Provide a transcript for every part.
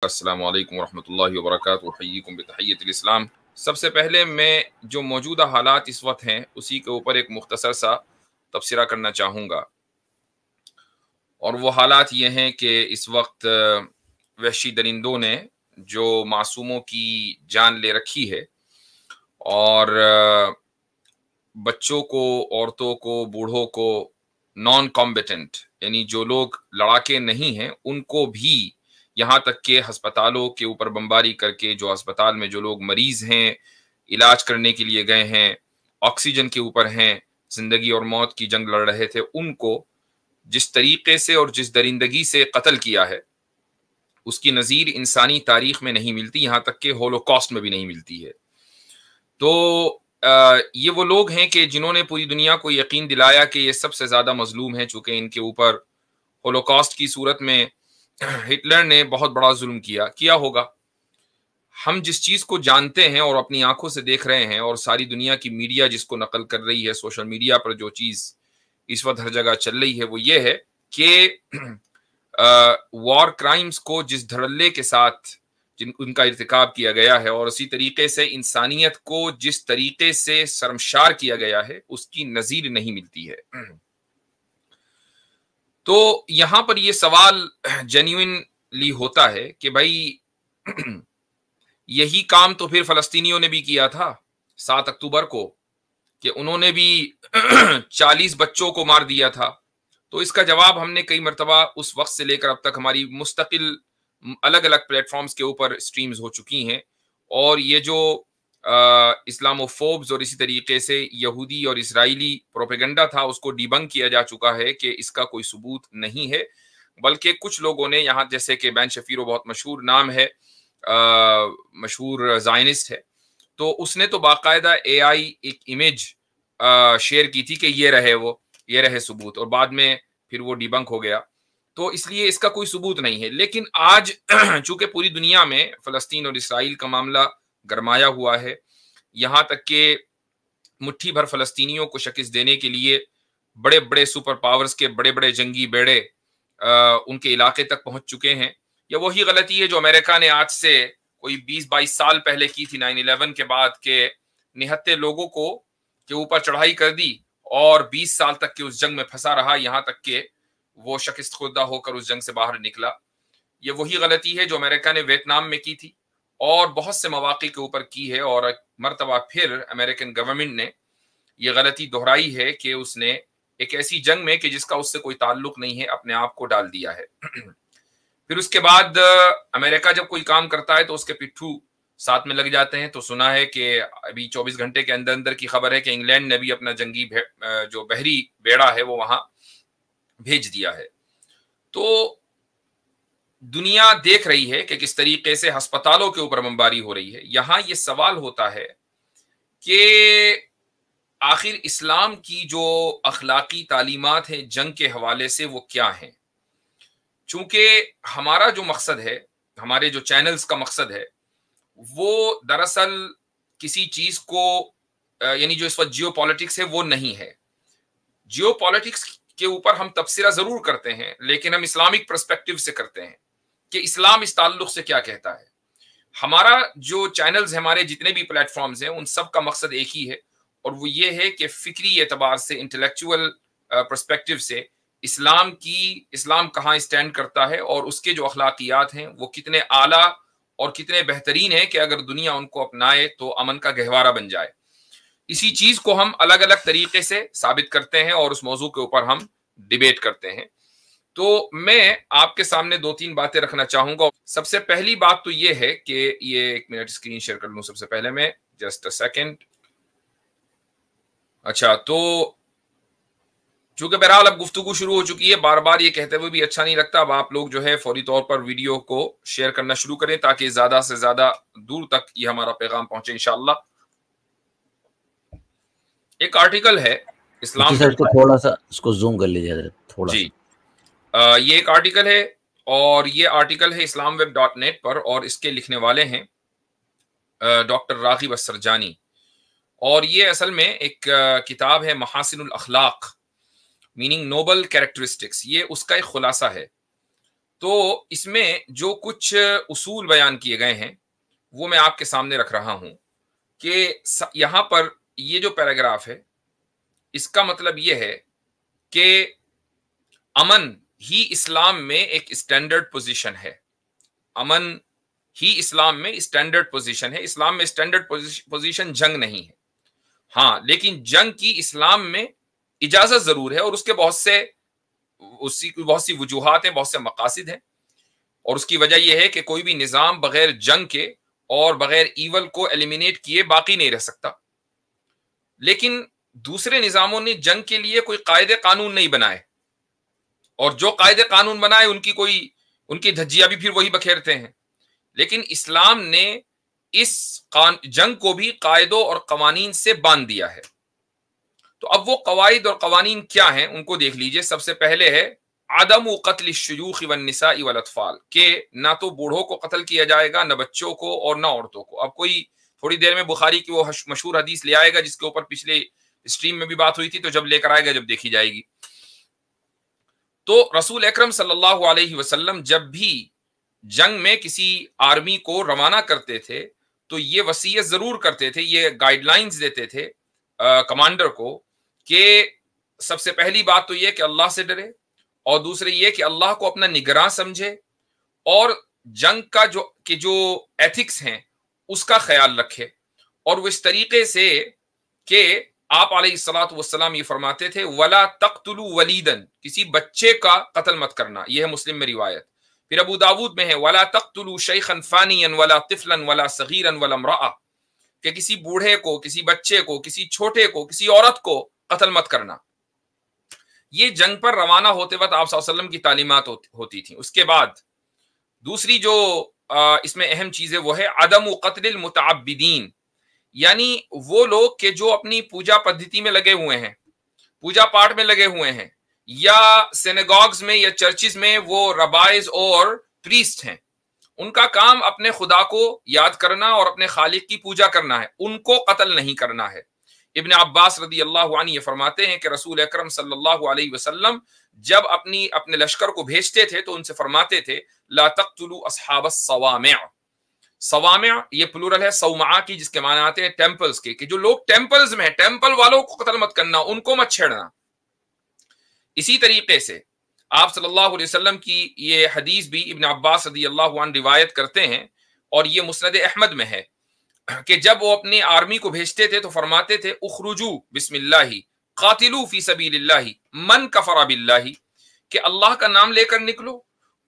अस्सलामु अलैकुम वरहमतुल्लाहि वबरकातुहू, उहय्यिकुम बितहिय्यतिल इस्लाम। सबसे पहले मैं जो मौजूदा हालात इस वक्त हैं उसी के ऊपर एक मुख्तसर सा तबसरा करना चाहूँगा। और वो हालात ये हैं कि इस वक्त वहशी दरिंदों ने जो मासूमों की जान ले रखी है और बच्चों को, औरतों को, बूढ़ों को, नॉन कॉम्बेटेंट यानी जो लोग लड़ाके नहीं हैं उनको भी, यहाँ तक के अस्पतालों के ऊपर बमबारी करके, जो अस्पताल में जो लोग मरीज हैं, इलाज करने के लिए गए हैं, ऑक्सीजन के ऊपर हैं, जिंदगी और मौत की जंग लड़ रहे थे, उनको जिस तरीके से और जिस दरिंदगी से कत्ल किया है उसकी नज़ीर इंसानी तारीख में नहीं मिलती, यहाँ तक के होलोकॉस्ट में भी नहीं मिलती है। तो ये वो लोग हैं कि जिन्होंने पूरी दुनिया को यकीन दिलाया कि ये सबसे ज़्यादा मजलूम है, चूँकि इनके ऊपर होलोकॉस्ट की सूरत में हिटलर ने बहुत बड़ा जुल्म किया होगा। हम जिस चीज़ को जानते हैं और अपनी आंखों से देख रहे हैं और सारी दुनिया की मीडिया जिसको नकल कर रही है, सोशल मीडिया पर जो चीज़ इस वक्त हर जगह चल रही है वो ये है कि वॉर क्राइम्स को जिस धड़ल्ले के साथ उनका इर्तिकाब किया गया है और उसी तरीके से इंसानियत को जिस तरीके से शर्मशार किया गया है उसकी नज़ीर नहीं मिलती है। तो यहां पर यह सवाल जेन्युइनली होता है कि भाई यही काम तो फिर फलस्तीनियों ने भी किया था 7 अक्टूबर को, कि उन्होंने भी 40 बच्चों को मार दिया था। तो इसका जवाब हमने कई मरतबा उस वक्त से लेकर अब तक हमारी मुस्तकिल अलग अलग प्लेटफॉर्म्स के ऊपर स्ट्रीम्स हो चुकी हैं। और ये जो इस्लामोफोब्स और इसी तरीके से यहूदी और इसराइली प्रोपेगेंडा था उसको डिबंक किया जा चुका है कि इसका कोई सबूत नहीं है, बल्कि कुछ लोगों ने यहाँ, जैसे कि बैन शफीरो बहुत मशहूर नाम है, मशहूर ज़ायनिस्ट है, तो उसने तो बाकायदा AI एक इमेज शेयर की थी कि ये रहे सबूत, और बाद में फिर वो डिबंक हो गया। तो इसलिए इसका कोई सबूत नहीं है। लेकिन आज चूंकि पूरी दुनिया में फलस्तीन और इसराइल का मामला गरमाया हुआ है, यहाँ तक कि मुट्ठी भर फलस्तीनियों को शिकस्त देने के लिए बड़े बड़े सुपर पावर्स के बड़े बड़े जंगी बेड़े उनके इलाके तक पहुंच चुके हैं। यह वही गलती है जो अमेरिका ने आज से कोई 20-22 साल पहले की थी 9/11 के बाद, के निहत्ते लोगों को के ऊपर चढ़ाई कर दी और 20 साल तक के उस जंग में फंसा रहा, यहाँ तक के वो शिकस्त खुर्दा होकर उस जंग से बाहर निकला। ये वही गलती है जो अमेरिका ने वियतनाम में की थी और बहुत से मौके के ऊपर की है, और मरतबा फिर अमेरिकन गवर्नमेंट ने यह गलती दोहराई है कि उसने एक ऐसी जंग में कि जिसका उससे कोई ताल्लुक नहीं है अपने आप को डाल दिया है। फिर उसके बाद अमेरिका जब कोई काम करता है तो उसके पिट्ठू साथ में लग जाते हैं। तो सुना है कि अभी 24 घंटे के अंदर अंदर की खबर है कि इंग्लैंड ने भी अपना जंगी जो बहरी बेड़ा है वो वहां भेज दिया है। तो दुनिया देख रही है कि किस तरीके से अस्पतालों के ऊपर बमबारी हो रही है। यहां यह सवाल होता है कि आखिर इस्लाम की जो अखलाकी तालीमात हैं जंग के हवाले से वो क्या हैं। चूंकि हमारा जो मकसद है, हमारे जो चैनल्स का मकसद है, वो दरअसल किसी चीज को यानी जो इस वक्त जियो पॉलिटिक्स है वो नहीं है। जियो पॉलिटिक्स के ऊपर हम तबसरा जरूर करते हैं, लेकिन हम इस्लामिक पर्सपेक्टिव से करते हैं कि इस्लाम इस ताल्लुक से क्या कहता है। हमारा जो चैनल्स, हमारे जितने भी प्लेटफॉर्म्स हैं, उन सब का मकसद एक ही है, और वो ये है कि फिक्री एतबार से, इंटेलेक्चुअल पर्सपेक्टिव से इस्लाम कहाँ स्टैंड करता है और उसके जो अखलाकियात हैं वो कितने आला और कितने बेहतरीन हैं कि अगर दुनिया उनको अपनाए तो अमन का गहवारा बन जाए। इसी चीज को हम अलग अलग तरीके से साबित करते हैं और उस मौजू के ऊपर हम डिबेट करते हैं। तो मैं आपके सामने 2-3 बातें रखना चाहूंगा। सबसे पहली बात तो ये है कि ये 1 मिनट स्क्रीन शेयर कर लूं सबसे पहले मैं, जस्ट अ सेकेंड। अच्छा, तो चूंकि बहरहाल अब गुफ्तगू शुरू हो चुकी है, बार बार ये कहते हुए भी अच्छा नहीं लगता। अब आप लोग जो है फौरी तौर पर वीडियो को शेयर करना शुरू करें ताकि ज्यादा से ज्यादा दूर तक ये हमारा पैगाम पहुंचे इंशाअल्लाह। एक आर्टिकल है इस्लाम सर को थोड़ा सा इसको जूम कर लीजिए थोड़ा जी। ये एक आर्टिकल है और ये आर्टिकल है islamweb.net पर, और इसके लिखने वाले हैं डॉक्टर रागिब अस्सरजानी। और ये असल में एक किताब है महासिनुल अखलाक मीनिंग नोबल कैरेक्टरिस्टिक्स, ये उसका एक खुलासा है। تو اس میں جو کچھ اصول بیان کیے گئے ہیں وہ میں آپ کے سامنے رکھ رہا ہوں کہ یہاں پر یہ جو پیراگراف ہے اس کا مطلب یہ ہے کہ امن ہی اسلام میں ایک اسٹینڈرڈ پوزیشن ہے. امن ہی اسلام میں اسٹینڈرڈ پوزیشن ہے. اسلام میں اسٹینڈرڈ پوزیشن جنگ نہیں ہے. ہاں لیکن جنگ کی اسلام میں اجازت ضرور ہے اور اس کے بہت سی وجوہات ہیں, بہت سے مقاصد ہیں, اور اس کی وجہ یہ ہے کہ کوئی بھی نظام بغیر جنگ کے اور بغیر ایول کو ایلیمینیٹ کیے باقی نہیں رہ سکتا. لیکن دوسرے نظاموں نے جنگ کے لیے کوئی قاعدے قانون نہیں بنائے, اور جو قاعدے قانون بنائے ان کی دھجیاں بھی پھر وہی بکھیرتے ہیں. لیکن اسلام نے اس جنگ کو بھی قاعدوں اور قوانین سے باندھ دیا ہے. تو اب وہ قواعد اور قوانین کیا ہیں ان کو دیکھ لیجئے. سب سے پہلے ہے عدم قتل الشیوخ والنساء والاطفال, کہ نہ تو بوڑھوں کو قتل کیا جائے گا, نہ بچوں کو اور نہ عورتوں کو. اب کوئی تھوڑی دیر میں بخاری کی وہ مشہور حدیث لے آئے گا جس کے اوپر پچھلے اسٹریم میں بھی بات ہوئی تھی, تو جب لے کر آئے گا جب دیکھی جائے گی. تو رسول اکرم صلی اللہ علیہ وسلم جب بھی جنگ میں کسی آرمی کو روانہ کرتے تھے تو یہ وصیت ضرور کرتے تھے, یہ گائیڈ لائنز دیتے تھے کمانڈر کو کہ سب سے پہلی بات تو یہ کہ اللہ سے ڈرے, اور دوسرے یہ کہ اللہ کو اپنا نگراں سمجھے, اور جنگ کا جو ایتھکس ہیں اس کا خیال رکھے. اور وہ اس طریقے سے کہ آپ علیہ الصلوۃ والسلام یہ فرماتے تھے ولا تقتلوا ولیدا, کسی بچے کا قتل مت کرنا. یہ ہے مسلم میں روایت. پھر ابو داود میں ہے ولا تقتلوا شیخا فانیا ولا طفلا ولا صغیرا ولا امرأة, کہ کسی بوڑھے کو, کسی بچے کو, کسی چھوٹے کو, کسی عورت کو قتل مت کرنا. یہ جنگ پر روانہ ہوتے وقت آپ صلی اللہ علیہ وسلم کی تعلیمات ہوتی تھیں. اس کے بعد دوسری جو اس میں اہم چیز ہے وہ ہے عدم قتل المتعبدین, یعنی وہ لوگ کہ جو اپنی پوجا پدھتی میں لگے ہوئے ہیں, پوجا پاٹ میں لگے ہوئے ہیں, یا سینیگاگز میں یا چرچز میں وہ ربائز اور پریسٹ ہیں, ان کا کام اپنے خدا کو یاد کرنا اور اپنے خالق کی پوجا کرنا ہے, ان کو قتل نہیں کرنا ہے. ابن عباس رضی اللہ عنہ یہ فرماتے ہیں کہ رسول اکرم صلی اللہ علیہ وسلم جب اپنے لشکر کو بھیجتے تھے تو ان سے فرماتے تھے لا تقتلوا اصحاب الصوامع. صوامع یہ پلورل ہے صومعہ کی, جس کے معنی آتے ہیں ٹیمپلز کے, کہ جو لوگ ٹیمپلز میں ہیں, ٹیمپل والوں کو قتل مت کرنا, ان کو مت چھیڑنا. اسی طریقے سے آپ صلی اللہ علیہ وسلم کی یہ حدیث بھی ابن عباس رضی اللہ عنہ روایت کرتے ہیں, اور یہ مسند احمد میں ہے کہ جب وہ اپنی آرمی کو بھیجتے تھے تو فرماتے تھے اخرجوا بسم اللہ قاتلوا فی سبیل اللہ من کفر باللہ, کہ اللہ کا نام لے کر نکلو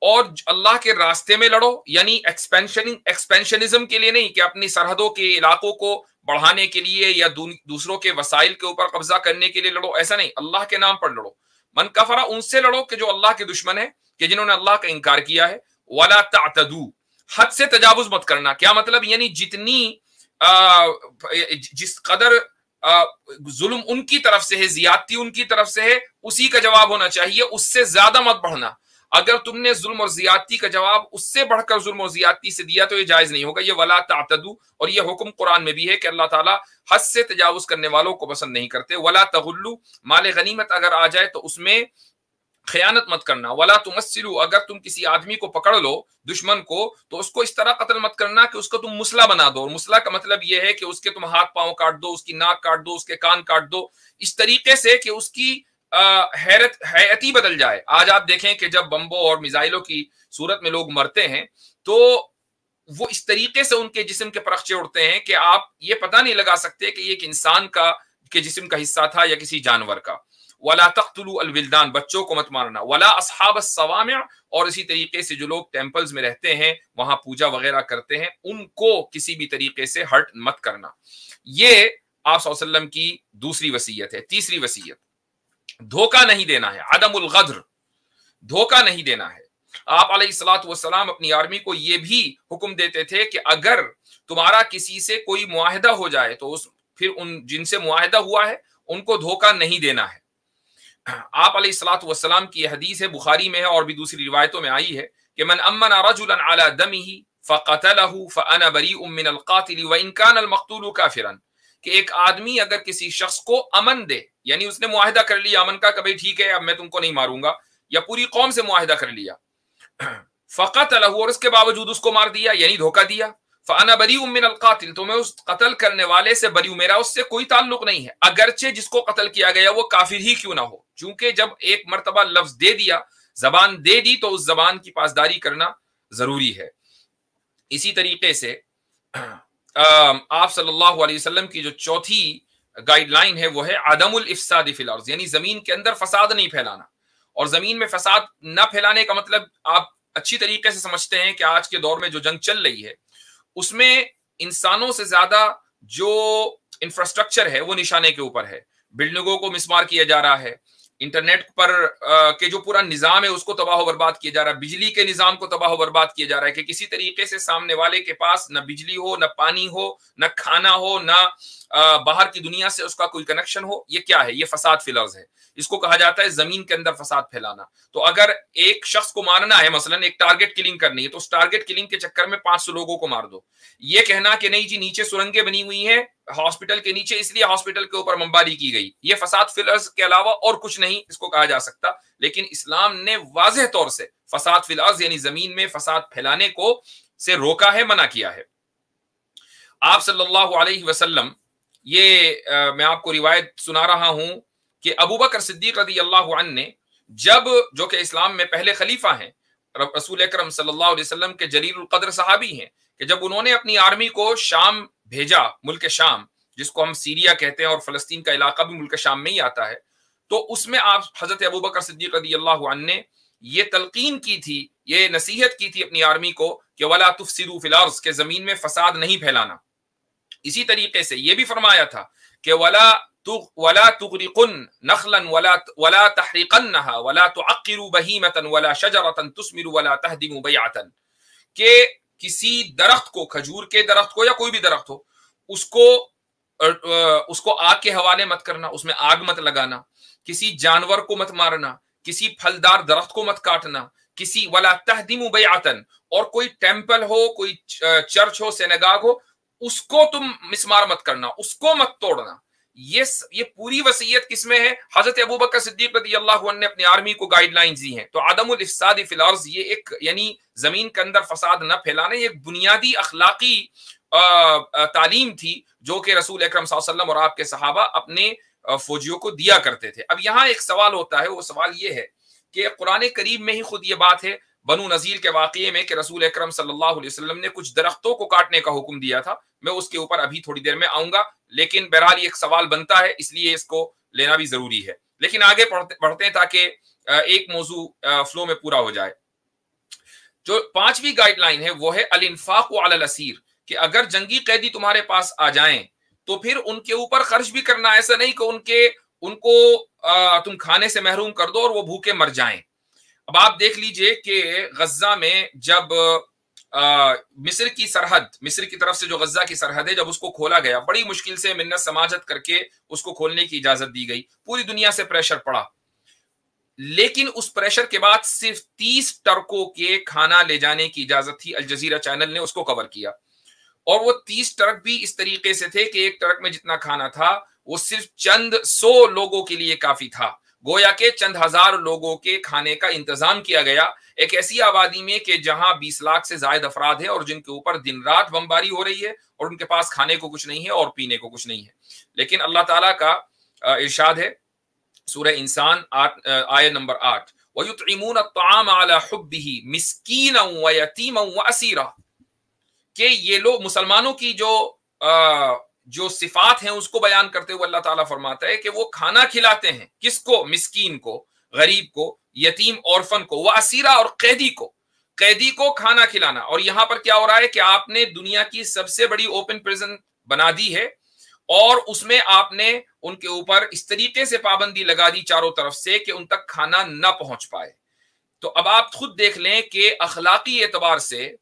اور اللہ کے راستے میں لڑو. یعنی ایکسپینشنزم کے لیے نہیں کہ اپنی سرحدوں کے علاقوں کو بڑھانے کے لیے یا دوسروں کے وسائل کے اوپر قبضہ کرنے کے لیے لڑو, ایسا نہیں, اللہ کے نام پر لڑو. من کفر ان سے لڑو کہ جو اللہ کے دشمن ہے, کہ جنہوں نے اللہ کا انکار کیا ہے. ولا تعتدوا, حد سے تجاوز مت کرنا. کیا مطلب؟ یعنی جس قدر ظلم ان کی طرف سے ہے, زیادتی ان کی طرف سے ہے, اسی کا جواب ہونا چاہیے, اس سے زیادہ مت بڑھنا. اگر تم نے ظلم اور زیادتی کا جواب اس سے بڑھ کر ظلم اور زیادتی سے دیا تو یہ جائز نہیں ہوگا. یہ ولا تعتدوا, اور یہ حکم قرآن میں بھی ہے کہ اللہ تعالیٰ حد سے تجاوز کرنے والوں کو پسند نہیں کرتے. ولا تغلوا, مال غنیمت اگر آ جائے تو اس میں خیانت مت کرنا. ولا تمثلوا, اگر تم کسی آدمی کو پکڑ لو دشمن کو تو اس کو اس طرح قتل مت کرنا کہ اس کو تم مسلح بنا دو. اور مسلح کا مطلب یہ ہے کہ اس کے تم ہاتھ پاؤں کاٹ دو, اس کی ناک کاٹ دو, اس کے کان کاٹ دو, اس طریقے سے کہ اس کی حیرتی بدل جائے. آج آپ دیکھیں کہ جب بمبوں اور میزائلوں کی صورت میں لوگ مرتے ہیں تو وہ اس طریقے سے ان کے جسم کے پرخچے اڑتے ہیں کہ آپ یہ پتہ نہیں لگا سکتے کہ یہ ایک انسان کا کے جسم کا حصہ تھا یا کسی جانور کا. ولا تقتلوا الولدان, بچوں کو مت مارنا. ولا اصحاب الصوامع, اور اسی طریقے سے جو لوگ ٹیمپلز میں رہتے ہیں, وہاں پوجا وغیرہ کرتے ہیں, ان کو کسی بھی طریقے سے ہرٹ مت کرنا. یہ آپ صلی اللہ علیہ وسلم کی دوسری وصیت ہے. تیسری وصیت, دھوکہ نہیں دینا ہے. عدم الغدر, دھوکہ نہیں دینا ہے. آپ علیہ الصلوۃ والسلام اپنی آرمی کو یہ بھی حکم دیتے تھے کہ اگر تمہارا کسی سے کوئی معاہدہ ہو جائے تو پھر ان جن سے معاہدہ ہوا ہے ان کو دھوکہ نہیں دینا ہے. آپ علیہ الصلوۃ والسلام کی حدیث ہے, بخاری میں ہے اور بھی دوسری روایتوں میں آئی ہے کہ من امن رجلا على دمه فقتله فانا بريء من القاتل وان كان المقتول كافرا, کہ ایک آدمی اگر کسی شخص کو امن دے, یعنی اس نے معاہدہ کر لیا امن کا کہ بھائی ٹھیک ہے اب میں تم کو نہیں ماروں گا, یا پوری قوم سے معاہدہ کر لیا, फ़क़तलहु, और इसके बावजूद उसको मार दिया, यानी धोखा दिया। फ़अना बरीउम मिनल क़ातिल, तो मैं उस कत्ल करने वाले से बरी हूं, मेरा उससे कोई ताल्लुक नहीं है, अगरचे जिसको कत्ल किया गया वो काफिर ही क्यों ना हो। क्योंकि जब एक मर्तबा लफ्ज दे दिया, जबान दे दी, तो उस जबान की पासदारी करना जरूरी है। इसी तरीके से आप सल्लल्लाहु अलैहि वसल्लम की जो चौथी गाइडलाइन है वो है अदमुल इफसाद फिल अर्ज़, यानी जमीन के अंदर फसाद नहीं फैलाना। और जमीन में फसाद न फैलाने का मतलब आप अच्छी तरीके से समझते हैं कि आज के दौर में जो जंग चल रही है उसमें इंसानों से ज्यादा जो इंफ्रास्ट्रक्चर है वो निशाने के ऊपर है। बिल्डिंगों को मिसमार किया जा रहा है, इंटरनेट पर के जो पूरा निजाम है उसको तबाह बर्बाद किया जा रहा है, बिजली के निजाम को तबाह बर्बाद किया जा रहा है कि किसी तरीके से सामने वाले के पास न बिजली हो, न पानी हो, न खाना हो, न बाहर की दुनिया से उसका कोई कनेक्शन हो। ये क्या है? ये फसाद फिल अर्ज़ है। इसको कहा जाता है जमीन के अंदर फसाद फैलाना। तो अगर एक शख्स को मारना है, मसलन एक टारगेट किलिंग करनी है, तो उस टारगेट किलिंग के चक्कर में 500 लोगों को मार दो। ये कहना कि नहीं जी नीचे सुरंगें बनी हुई हैं हॉस्पिटल के नीचे, इसलिए हॉस्पिटल के ऊपर बमबारी की गई, ये फसाद फिल अर्ज़ के अलावा और कुछ नहीं इसको कहा जा सकता। लेकिन इस्लाम ने वाज़ेह तौर से फसाद फिल अर्ज़ यानी जमीन में फसाद फैलाने को से रोका है, मना किया है। आप सल्लल्लाहु अलैहि वसल्लम, ये मैं आपको रिवायत सुना रहा हूं कि अबू बकर सिद्दीक रज़ियल्लाहु अन्हु ने, जब जो कि इस्लाम में पहले खलीफा हैं, रसूल अकरम सल्लल्लाहु अलैहि वसल्लम के जलीलुल क़द्र सहाबी हैं, कि जब उन्होंने अपनी आर्मी को शाम भेजा, मुल्क शाम जिसको हम सीरिया कहते हैं और फलस्तीन का इलाका भी मुल्क शाम में ही आता है, तो उसमें आप हजरत अबू बकर सिद्दीक रज़ियल्लाहु अन्हु ने ये तलकीन की थी, ये नसीहत की थी अपनी आर्मी को कि वला तुफसिदू फिल अर्ज़, के जमीन में फसाद नहीं फैलाना। इसी तरीके से ये भी फरमाया था कि वला तुगरिकुन नखलन वला तहरिकन्नहा वला तुअक्किरू बहीमतन वला शजरतन तुस्मिरु वला तहदिमु बैअतन, के किसी दरख्त को, खजूर के दरख्त को या कोई भी दरख्त हो, उसको आग के हवाले मत करना, उसमें आग मत लगाना, किसी जानवर को मत मारना, किसी फलदार दरख्त को मत काटना, किसी वला तहदिमु बैअतन, और कोई टेम्पल हो, कोई चर्च हो, सिनेगाग हो, उसको तुम मिसमार मत करना, उसको मत तोड़ना। ये पूरी वसीयत किसमें है? हजरत अबू बकर सिद्दीक रज़ियल्लाहु अन्हु ने अपनी आर्मी को गाइडलाइंस दी हैं। तो आदमुल इफसाद फिल अर्ज़, ये एक यानी जमीन के अंदर फसाद न फैलाने, ये एक बुनियादी अखलाकी तालीम थी जो कि रसूल अकरम सल्लल्लाहु अलैहि वसल्लम और आपके सहाबा अपने फौजियों को दिया करते थे। अब यहाँ एक सवाल होता है, वो सवाल ये है कि कुरान करीम में ही खुद ये बात है बनु नज़ीर के वाक़ये में कि रसूल अकरम सल्लल्लाहु अलैहि वसल्लम ने कुछ दरख्तों को काटने का हुक्म दिया था। मैं उसके ऊपर अभी थोड़ी देर में आऊंगा, लेकिन बहरहाल एक सवाल बनता है, इसलिए इसको लेना भी जरूरी है। लेकिन आगे बढ़ते हैं ताकि एक मौजू फ्लो में पूरा हो जाए। जो 5वीं गाइडलाइन है वो है अल इन्फाक़ अलल असीर, कि अगर जंगी कैदी तुम्हारे पास आ जाएं तो फिर उनके ऊपर खर्च भी करना। ऐसा नहीं कि उनको तुम खाने से महरूम कर दो और वो भूखे मर जाएं। अब आप देख लीजिए कि गज्जा में जब मिस्र की सरहद, मिस्र की तरफ से जो गज्जा की सरहद है, जब उसको खोला गया, बड़ी मुश्किल से मिन्नत समाजत करके उसको खोलने की इजाजत दी गई, पूरी दुनिया से प्रेशर पड़ा, लेकिन उस प्रेशर के बाद सिर्फ 30 टर्कों के खाना ले जाने की इजाजत थी। अल जजीरा चैनल ने उसको कवर किया, और वो 30 टर्क भी इस तरीके से थे कि एक टर्क में जितना खाना था वो सिर्फ चंद 100 लोगों के लिए काफी था। गोया के चंद हजार लोगों के खाने का इंतजाम किया गया एक ऐसी आबादी में कि जहां 20 लाख से ज्यादा अफराद हैं और जिनके ऊपर दिन रात बमबारी हो रही है और उनके पास खाने को कुछ नहीं है और पीने को कुछ नहीं है। लेकिन अल्लाह ताला का इरशाद है सूरह इंसान आयत नंबर 8, वयुतइमून अत्ताम अला हुब्बिही मिस्कीनन व यतीमन व असीरा, कि ये लोग मुसलमानों की जो सिफात हैं उसको बयान करते हुए अल्लाह ताला फरमाता है कि वो खाना खिलाते हैं किसको? मिस्कीन को, गरीब को, यतीम औरफन को, व असीरा और कैदी को खाना खिलाना। और यहां पर क्या हो रहा है कि आपने दुनिया की सबसे बड़ी ओपन प्रिजन बना दी है और उसमें आपने उनके ऊपर इस तरीके से पाबंदी लगा दी चारों तरफ से कि उन तक खाना ना पहुंच पाए। तो अब आप खुद देख लें कि अखलाकी एतबार से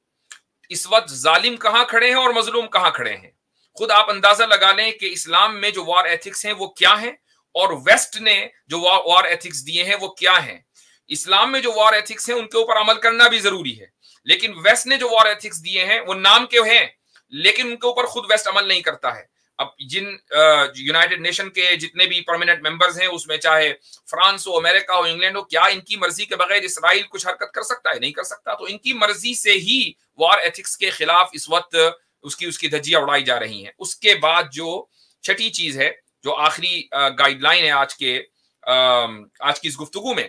इस वक्त जालिम कहां खड़े हैं और मजलूम कहां खड़े हैं। खुद आप अंदाजा लगा लें कि इस्लाम में जो वॉर एथिक्स हैं वो क्या हैं और वेस्ट ने जो वॉर एथिक्स दिए हैं वो क्या हैं। इस्लाम में जो वॉर एथिक्स हैं उनके ऊपर अमल करना भी जरूरी है, लेकिन वेस्ट ने जो वॉर एथिक्स दिए हैं वो नाम के हैं, लेकिन उनके ऊपर खुद वेस्ट अमल नहीं करता है। اب جن یونائٹڈ نیشن کے جتنے بھی پرماننٹ ممبرز ہیں اس میں چاہے فرانس ہو، امریکہ ہو، انگلینڈ ہو، کیا ان کی مرضی کے بغیر اسرائیل کچھ حرکت کر سکتا ہے؟ نہیں کر سکتا. تو ان کی مرضی سے ہی وار ایتھکس کے خلاف اس وقت اس کی دھجیاں اڑائی جا رہی ہیں. اس کے بعد جو چھٹی چیز ہے، جو آخری گائیڈ لائن ہے آج کی اس گفتگو میں،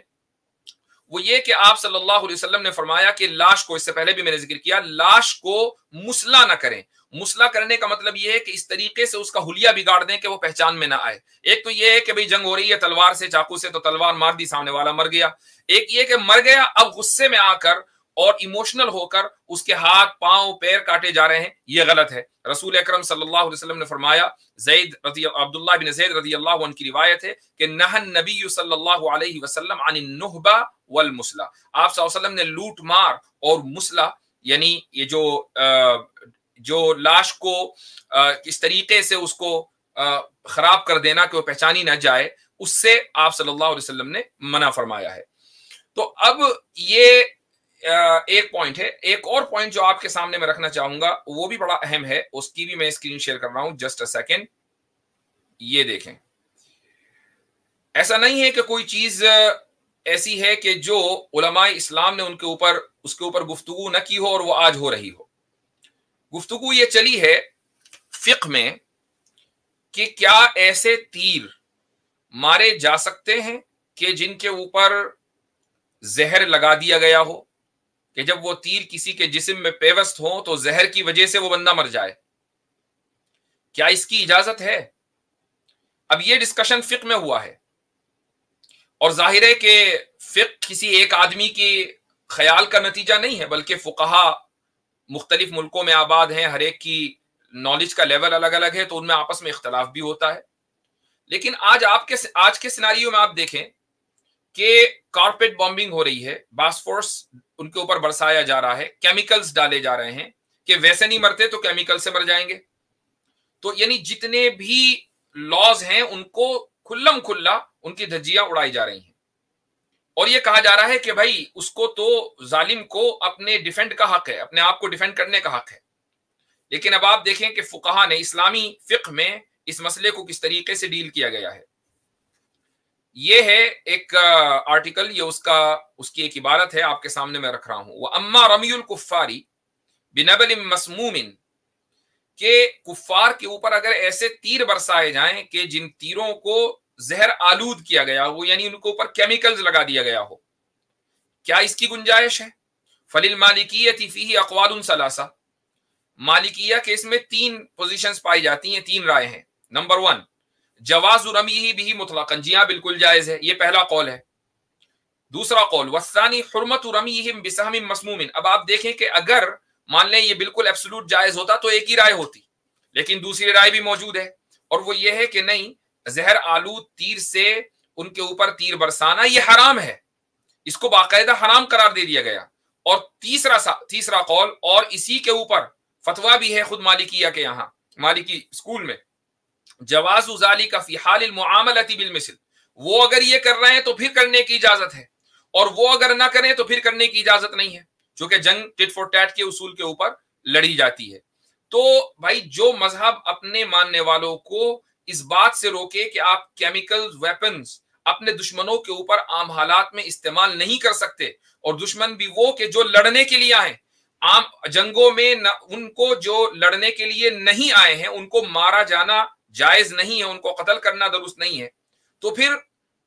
وہ یہ کہ آپ صلی اللہ علیہ وسلم نے فرمایا کہ لاش کو، اس سے پہلے بھی میں نے ذکر کیا، لاش کو مسلح نہ کریں. مسلح کرنے کا مطلب یہ ہے کہ اس طریقے سے اس کا حلیہ بگاڑ دیں کہ وہ پہچان میں نہ آئے. ایک تو یہ ہے کہ بھئی جنگ ہو رہی ہے تلوار سے، چاقو سے، تو تلوار مار دی، سامنے والا مر گیا. ایک یہ کہ مر گیا، اب غصے میں آ کر اور ایموشنل ہو کر اس کے ہاتھ پاؤں پیر کاٹے جا رہے ہیں، یہ غلط ہے. رسول اکرم صلی اللہ علیہ وسلم نے فرمایا، عبداللہ بن زید رضی اللہ عنہ کی روایت ہے کہ نہى النبی صلی اللہ علیہ وسلم عن النہبہ والمسلح. آپ صلی اللہ علیہ وسلم نے لوٹ مار اور مسلح، یعنی یہ جو لاش کو اس طریقے سے اس کو خراب کر دینا کہ وہ پہچانی نہ جائے، اس سے آپ صلی اللہ علیہ وسلم نے منع فرمایا ہے. تو اب یہ ایک پوائنٹ ہے. ایک اور پوائنٹ جو آپ کے سامنے میں رکھنا چاہوں گا وہ بھی بڑا اہم ہے، اس کی بھی میں اسکرین شیئر کر رہا ہوں، جسٹ اے سیکنڈ. یہ دیکھیں، ایسا نہیں ہے کہ کوئی چیز ایسی ہے کہ جو علماء اسلام نے اس کے اوپر گفتگو نہ کی ہو اور وہ آج ہو رہی ہو. گفتگو یہ چلی ہے فقہ میں کہ کیا ایسے تیر مارے جا سکتے ہیں کہ جن کے اوپر زہر لگا دیا گیا ہو، کہ جب وہ تیر کسی کے جسم میں پیوست ہو تو زہر کی وجہ سے وہ بندہ مر جائے. کیا اس کی اجازت ہے؟ اب یہ ڈسکشن فقہ میں ہوا ہے، اور ظاہر ہے کہ فقہ کسی ایک آدمی کے خیال کا نتیجہ نہیں ہے، بلکہ فقہا مختلف ملکوں میں آباد ہیں، ہر ایک کی نالج کا لیول الگ الگ ہے، تو ان میں آپس میں اختلاف بھی ہوتا ہے. لیکن آج کے سیناریو میں آپ دیکھیں کہ کارپیٹ بامبنگ ہو رہی ہے، باسفورس ان کے اوپر برسایا جا رہا ہے، کیمیکلز ڈالے جا رہے ہیں کہ ویسے نہیں مرتے تو کیمیکل سے مر جائیں گے. تو یعنی جتنے بھی لاز ہیں ان کو کھلم کھلا ان کی دھجیاں اڑائی جا رہی ہیں، اور یہ کہا جا رہا ہے کہ بھائی اس کو تو ظالم کو اپنے ڈیفینڈ کا حق ہے، اپنے آپ کو ڈیفینڈ کرنے کا حق ہے. لیکن اب آپ دیکھیں کہ فقہا نے اسلامی فقہ میں اس مسئلے کو کس طریقے سے ڈیل کیا گیا ہے. یہ ہے ایک آرٹیکل، یہ اس کی ایک عبارت ہے، آپ کے سامنے میں رکھ رہا ہوں. وَأَمَّا رَمْيُ الْكُفَّارِ بِنَبْلٍ مَسْمُومٍ، کہ کفار کے اوپر اگر ایسے تیر برسائے جائیں کہ جن تیروں کو زہر آلود کیا گیا ہو، یعنی ان کے اوپر کیمیکلز لگا دیا گیا ہو، کیا اس کی گنجائش ہے؟ فَلِلْمَالِكِيَّةِ فِيهِ أَقْوَالٌ ثَلَاثَةٌ، مالکیہ کے اس میں 3 پوزیشنز پائی جاتی ہیں، 3 رائے ہیں. نمبر 1، جواز رمیہ بھی مطلقاً، جی ہاں بالکل جائز ہے، یہ پہلا قول ہے. دوسرا قول، والثانی حرمت رمیہم بسہم مسموم. اب آپ دیکھیں کہ اگر مان لیں یہ بالکل ایبسولوٹ جائز ہوتا تو ایک ہی رائے ہوتی، لیکن دوسری رائے بھی موجود ہے، اور وہ یہ ہے کہ نہیں، زہر آلود تیر سے ان کے اوپر تیر برسانا یہ حرام ہے، اس کو باقاعدہ حرام قرار دے دیا گیا. اور تیسرا قول، اور اسی کے اوپر فتویٰ بھی ہے خود مالکیہ کے یہاں، مالکی اسکول میں، جواز ذالک فی حال المعاملۃ بالمثل، وہ اگر یہ کر رہے ہیں تو پھر کرنے کی اجازت ہے، اور وہ اگر نہ کریں تو پھر کرنے کی اجازت نہیں ہے، چونکہ جنگ ٹٹ فور ٹیٹ کے اصول کے اوپر لڑی جاتی ہے. تو بھائی جو مذہب اپنے ماننے والوں کو اس بات سے روکے کہ آپ کیمیکل ویپنز اپنے دشمنوں کے اوپر عام حالات میں استعمال نہیں کر سکتے، اور دشمن بھی وہ کہ جو لڑنے کے لیے آئے، عام جنگوں میں ان کو جو لڑنے کے لیے نہیں آئے ہیں ان کو مارا جانا جائز نہیں ہے، ان کو قتل کرنا درست نہیں ہے. تو پھر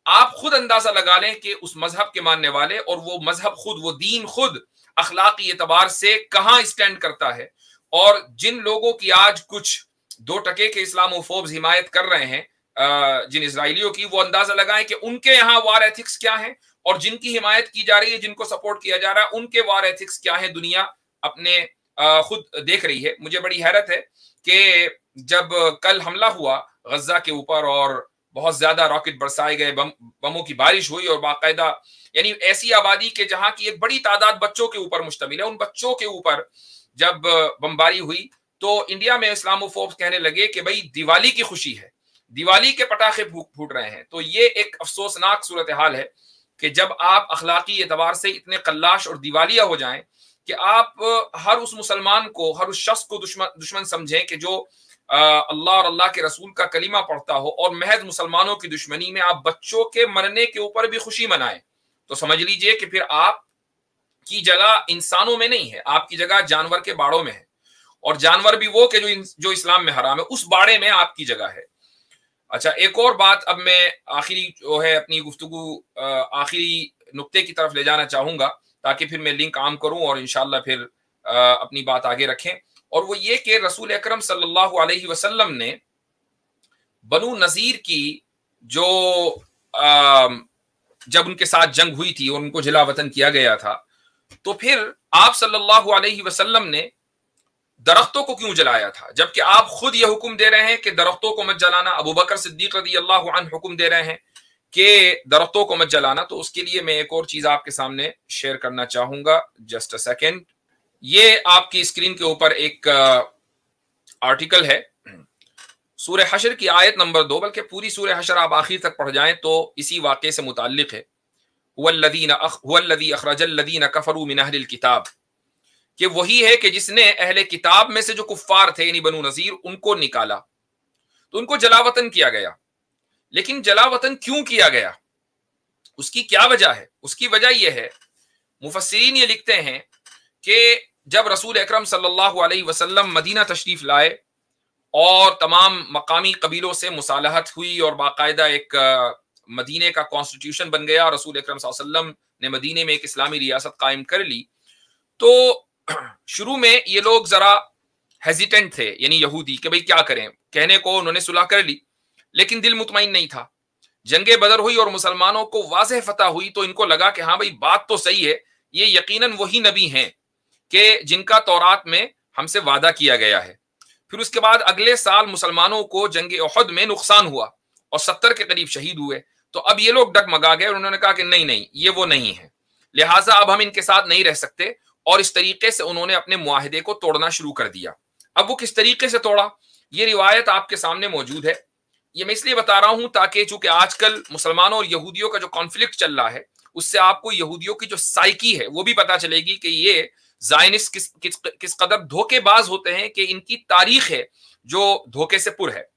آپ خود اندازہ لگا لیں کہ اس مذہب کے ماننے والے، اور وہ مذہب خود، وہ دین خود اخلاقی اعتبار سے کہاں اسٹینڈ کرتا ہے. اور جن لوگوں کی آج کچھ 2% کے اسلامو فوبز حمایت کر رہے ہیں جن اسرائیلیوں کی، وہ اندازہ لگائیں کہ ان کے یہاں وار ایتھکس کیا ہیں، اور جن کی حمایت کی جا رہی ہے، جن کو سپورٹ کیا جا رہا ہے، ان کے وار ایتھکس کیا ہیں. دنیا اپنے خود دیکھ رہی ہے. مجھے بڑی حیرت ہے کہ جب کل حملہ ہوا غزہ کے اوپر اور بہت زیادہ راکٹ برسائے گئے، بموں کی بارش ہوئی، اور باقاعدہ یعنی ایسی آبادی کے جہاں کی ایک بڑی تعداد بچوں کے اوپر مشتمل ہے، ان بچوں کے اوپر جب بمباری ہوئی تو انڈیا میں اسلامو فوبس کہنے لگے کہ بھئی دیوالی کی خوشی ہے، دیوالی کے پٹاخے پھوٹ رہے ہیں. تو یہ ایک افسوسناک صورتحال ہے کہ جب آپ اخلاقی اعتبار سے اتنے قلاش اور دیوالیہ ہو جائیں کہ آپ ہر اس مسلمان کو، ہر اس شخص کو دشمن سمجھیں کہ جو अल्लाह और अल्लाह के रसूल का कलीमा पढ़ता हो और महज मुसलमानों की दुश्मनी में आप बच्चों के मरने के ऊपर भी खुशी मनाएं, तो समझ लीजिए कि फिर आपकी जगह इंसानों में नहीं है, आपकी जगह जानवर के बाड़ों में है, और जानवर भी वो कि जो इस्लाम में हराम है, उस बाड़े में आपकी जगह है। अच्छा, एक और बात अब मैं आखिरी जो है अपनी गुफ्तगू आखिरी नुक्ते की तरफ ले जाना चाहूंगा, ताकि फिर मैं लिंक आम करूं और इंशाल्लाह फिर अपनी बात आगे रखें, और वो ये कि रसूल अकरम सल्लल्लाहु अलैहि वसल्लम ने बनु नज़ीर की जो जब उनके साथ जंग हुई थी और उनको जिला वतन किया गया था, तो फिर आप सल्लल्लाहु अलैहि वसल्लम ने दरख्तों को क्यों जलाया था, जबकि आप खुद ये हुक्म दे रहे हैं कि दरख्तों को मत जलाना। अबू बकर सिद्दीक रज़ी अल्लाहु अन्हु हुक्म दे रहे हैं कि दरख्तों को मत जलाना। तो उसके लिए मैं एक और चीज आपके सामने शेयर करना चाहूंगा, जस्ट अ सेकेंड। ये आपकी स्क्रीन के ऊपर एक आर्टिकल है, सूरह हशर की आयत नंबर 2, बल्कि पूरी सूरह हशर आप आखिर तक पढ़ जाएं तो इसी वाक़े से मुताल्लिक है। हुवल्लज़ी अखरजल लज़ीना कफरू मिन अहलिल किताब, कि वही है कि जिसने अहले किताब में से जो कुफ्फार थे यानी बनु नज़ीर, उनको निकाला, तो उनको जलावतन किया गया। लेकिन जलावतन क्यों किया गया, उसकी क्या वजह है? उसकी वजह यह है, मुफस्सिरीन ये लिखते हैं कि जब रसूल अकरम सल्लल्लाहु अलैहि वसल्लम मदीना तशरीफ लाए और तमाम मकामी कबीलों से मुसालहत हुई और बाकायदा एक मदीने का कॉन्स्टिट्यूशन बन गया, रसूल अकरम सल्लल्लाहु अलैहि वसल्लम ने मदीने में एक इस्लामी रियासत कायम कर ली, तो शुरू में ये लोग जरा हेजिटेंट थे, यानी यहूदी, कि भाई क्या करें। कहने को उन्होंने सुलह कर ली, लेकिन दिल मुतमईन नहीं था। जंगे बदर हुई और मुसलमानों को वाज़ेह फतह हुई, तो इनको लगा कि हाँ भाई बात तो सही है, ये यकीनन वही नबी हैं कि जिनका तौरात में हमसे वादा किया गया है। फिर उसके बाद अगले साल मुसलमानों को जंग उहद में नुकसान हुआ और 70 के करीब शहीद हुए। तो अब ये लोग डगमगा गए और उन्होंने कहा कि नहीं नहीं, ये वो नहीं है, लिहाजा अब हम इनके साथ नहीं रह सकते, और इस तरीके से उन्होंने अपने मुआहिदे को तोड़ना शुरू कर दिया। अब वो किस तरीके से तोड़ा, ये रिवायत आपके सामने मौजूद है। ये मैं इसलिए बता रहा हूं ताकि चूंकि आजकल मुसलमानों और यहूदियों का जो कॉन्फ्लिक्ट चल रहा है, उससे आपको यहूदियों की जो साइकी है वो भी पता चलेगी कि ये ज़ायनिस्ट किस कदर धोखेबाज होते हैं, कि इनकी तारीख है जो धोखे से पुर है।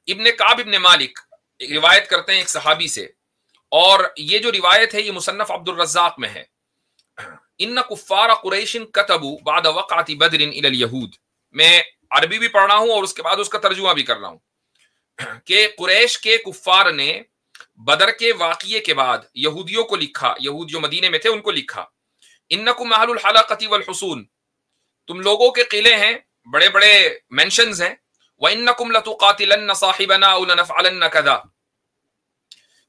इब्ने काब इब्ने मालिक रिवायत करते हैं एक सहाबी से, और ये जो रिवायत है ये मुसन्नफ अब्दुल रज़्ज़ाक़ में है। इन्ना कुफ्फार कुरैशिन कतबू बाद वक़अति बदरिन इलल यहूद। मैं अरबी भी पढ़ रहा हूं और उसके बाद उसका तर्जुमा भी कर रहा हूं कि कुरैश के कुफ्फार ने बदर के वाक़िए के बाद यहूदियों को लिखा, यहूद जो मदीने में थे उनको लिखा, इन्नकुम अहलुल हलक़ति वल हुसून, तुम लोगों के किले हैं, बड़े बड़े मेंशंस हैं, व इन्नकुम लतुक़ातिलन्न साहिबना औ लनफ़अलन्न कज़ा,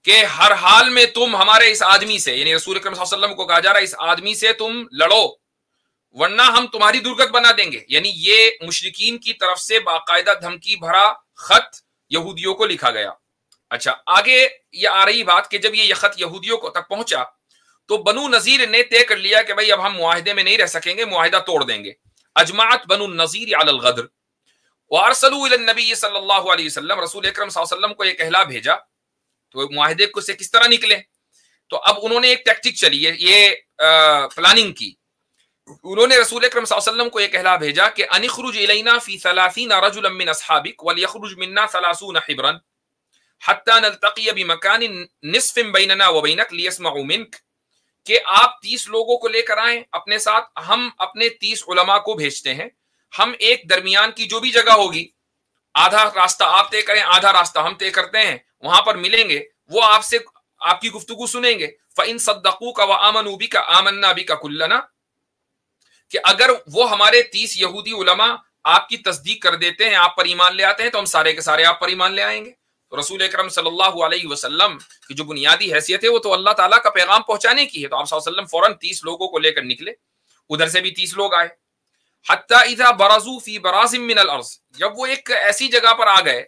कि हर हाल में तुम हमारे इस आदमी से, यानी रसूल अकरम सल्लल्लाहु अलैहि वसल्लम को कहा जा रहा है, इस आदमी से तुम लड़ो वरना हम तुम्हारी दुर्गत बना देंगे। यानी ये मुशरिकीन की तरफ से बाकायदा धमकी भरा खत यहूदियों को लिखा गया। अच्छा, आगे ये आ रही बात कि जब ये खत यहूदियों को तक पहुंचा तो बनु नज़ीर ने तय कर लिया कि भाई अब हम मुआहिदे में नहीं रह सकेंगे, मुआहिदा तोड़ देंगे। अजमात बनु नज़ीर अलल गद्र व अरसलू इलन नबी सल्लल्लाहु अलैहि वसल्लम, रसूल अकरम सल्लल्लाहु अलैहि वसल्लम को ये कहला भेजा तो मुआहिदे को से किस तरह निकले। तो अब उन्होंने एक टैक्टिक चली, ये प्लानिंग की। उन्होंने रसूल अकरम सल्लल्लाहु अलैहि वसल्लम को ये कहला भेजा कि अनिखरुज इलैना फी 30 रजुलन मिन अस्हाबिक वल यखरुज मिन्ना 30 हिब्रन हत्ता नल्तक़ी बिमकानिन निस्फिन बैनना व बैनक लियस्मउ मिनक, कि आप 30 लोगों को लेकर आए अपने साथ, हम अपने 30 उलमा को भेजते हैं, हम एक दरमियान की जो भी जगह होगी, आधा रास्ता आप तय करें, आधा रास्ता हम तय करते हैं, वहां पर मिलेंगे, वो आपसे आपकी गुफ्तगू सुनेंगे। फ़इन सद्दक़ूका व आमनू बिका आमन्ना बिका कुल्लना, कि अगर वो हमारे 30 यहूदी उलमा आपकी तस्दीक कर देते हैं, आप पर ईमान ले आते हैं, तो हम सारे के सारे आप पर ईमान ले आएंगे। तो रसूल अकरम सल्लल्लाहु अलैहि वसल्लम की जो बुनियादी हैसियत है वो तो अल्लाह ताला का पैगाम पहुंचाने की है। तो आप सल्लल्लाहु अलैहि वसल्लम फौरन 30 लोगों को लेकर निकले, उधर से भी 30 लोग आए। हत्ता इज़ा बरज़ू फी बराज़िम मिनल अर्ज़, जब वो एक ऐसी जगह पर आ गए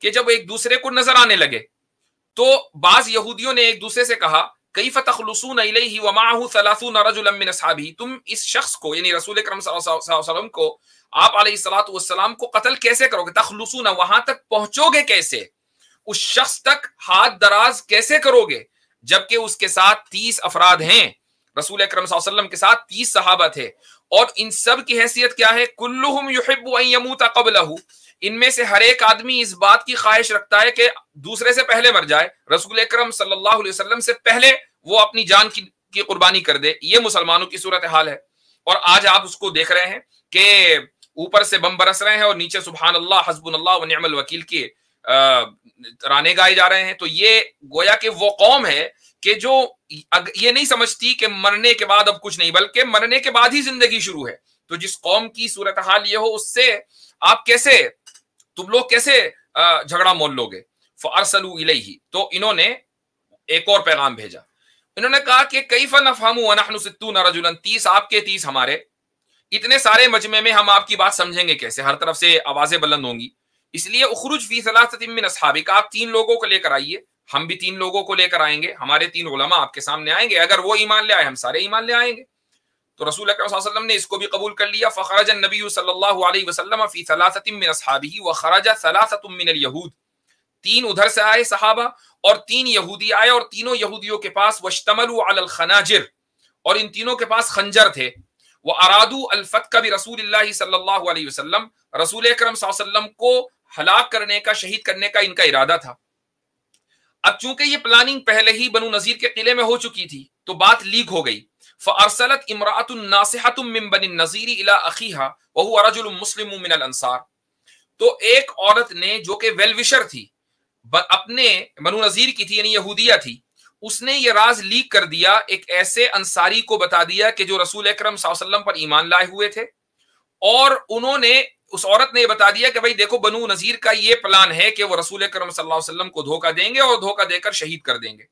कि जब एक दूसरे को नजर आने लगे, तो बाज यहूदियों ने एक दूसरे से कहा, कैफ़ तख़लुसून इलैहि व माअहु 30 रजुलन मिन अस्हाबिही, तुम इस शख्स को यानी रसूल अकरम सल्लल्लाहु अलैहि वसल्लम को, आप अलैहिस्सलातु वस्सलाम को कत्ल कैसे करोगे? तख़लुसून, वहां तक पहुंचोगे कैसे? उस शख्स तक हाथ दराज कैसे करोगे जबकि उसके साथ 30 अफराद हैं? رسول اکرم صلی اللہ علیہ وسلم کے ساتھ 30 صحابہ تھے، اور ان سب کی حیثیت کیا ہے؟ کلہم یحب ان یموت قبلہ، ان میں سے ہر ایک آدمی اس بات کی خواہش رکھتا ہے کہ دوسرے سے پہلے مر جائے، رسول اکرم صلی اللہ علیہ وسلم سے پہلے وہ اپنی جان کی قربانی کر دے۔ یہ مسلمانوں کی صورتحال ہے، اور آج آپ اس کو دیکھ رہے ہیں کہ اوپر سے بم برس رہے ہیں اور نیچے سبحان اللہ حسبنا اللہ و نعم الوکیل کے ترانے گائے جا رہے ہیں۔ تو یہ گویا کہ وہ قوم ہے کہ جو یہ نہیں سمجھتی کہ مرنے کے بعد اب کچھ نہیں، بلکہ مرنے کے بعد ہی زندگی شروع ہے۔ تو جس قوم کی صورتحال یہ ہو، اس سے آپ کیسے، تم لوگ کیسے جھگڑا مول لوگے؟ فارسلوا الیہ، تو انہوں نے ایک اور پیغام بھیجا، انہوں نے کہا کہ کیف نفہم ونحن 60 رجلا، 30 آپ کے 30 ہمارے، اتنے سارے مجمع میں ہم آپ کی بات سمجھیں گے کیسے؟ ہر طرف سے آوازیں بلند ہوں گی، اس لیے اخرج فی 3 من اصحابک، آپ 3 لوگوں کو لے کر آئیے، ہم بھی 3 لوگوں کو لے کر آئیں گے، ہمارے 3 علماء آپ کے سامنے آئیں گے، اگر وہ ایمان لے آئے ہم سارے ایمان لے آئیں گے۔ تو رسول اکرم صلی اللہ علیہ وسلم نے اس کو بھی قبول کر لیا۔ فخرج النبی صلی اللہ علیہ وسلم فی 3 من اصحابہ وخرج 3 من الیہود، 3 ادھر سے آئے صحابہ اور 3 یہودی آئے، اور تینوں یہودیوں کے پاس واشتملوا علی الخناجر، اور ان تینوں کے پاس خنجر تھے، وارادوا الفتک برسول اللہ صلی اللہ علیہ وسلم، رسول اکرم صلی اللہ علیہ وسلم کو ہلاک کرنے کا، شہید کرنے کا ان کا ارادہ تھا۔ اب چونکہ یہ پلاننگ پہلے ہی بنو نذیر کے قلعے میں ہو چکی تھی تو بات لیک ہو گئی۔ فارسلت امرأۃ ناصحۃ من بنی النذیر الی اخیہا وہو رجل مسلم من الانصار، تو ایک عورت نے جو کہ ویل وشر تھی، اپنے بنو نذیر کی تھی، یعنی یہودیہ تھی، اس نے یہ راز لیک کر دیا، ایک ایسے انصاری کو بتا دیا کہ جو رسول اکرم صلی اللہ علیہ وسلم پر ایمان لائے ہوئے تھے، اور انہوں نے، اس عورت نے یہ بتا دیا کہ بھائی دیکھو بنو نذیر کا یہ پلان ہے کہ وہ رسول اکرم صلی اللہ علیہ وسلم کو دھوکہ دیں گے اور دھوکہ دے کر شہید کر دیں گے۔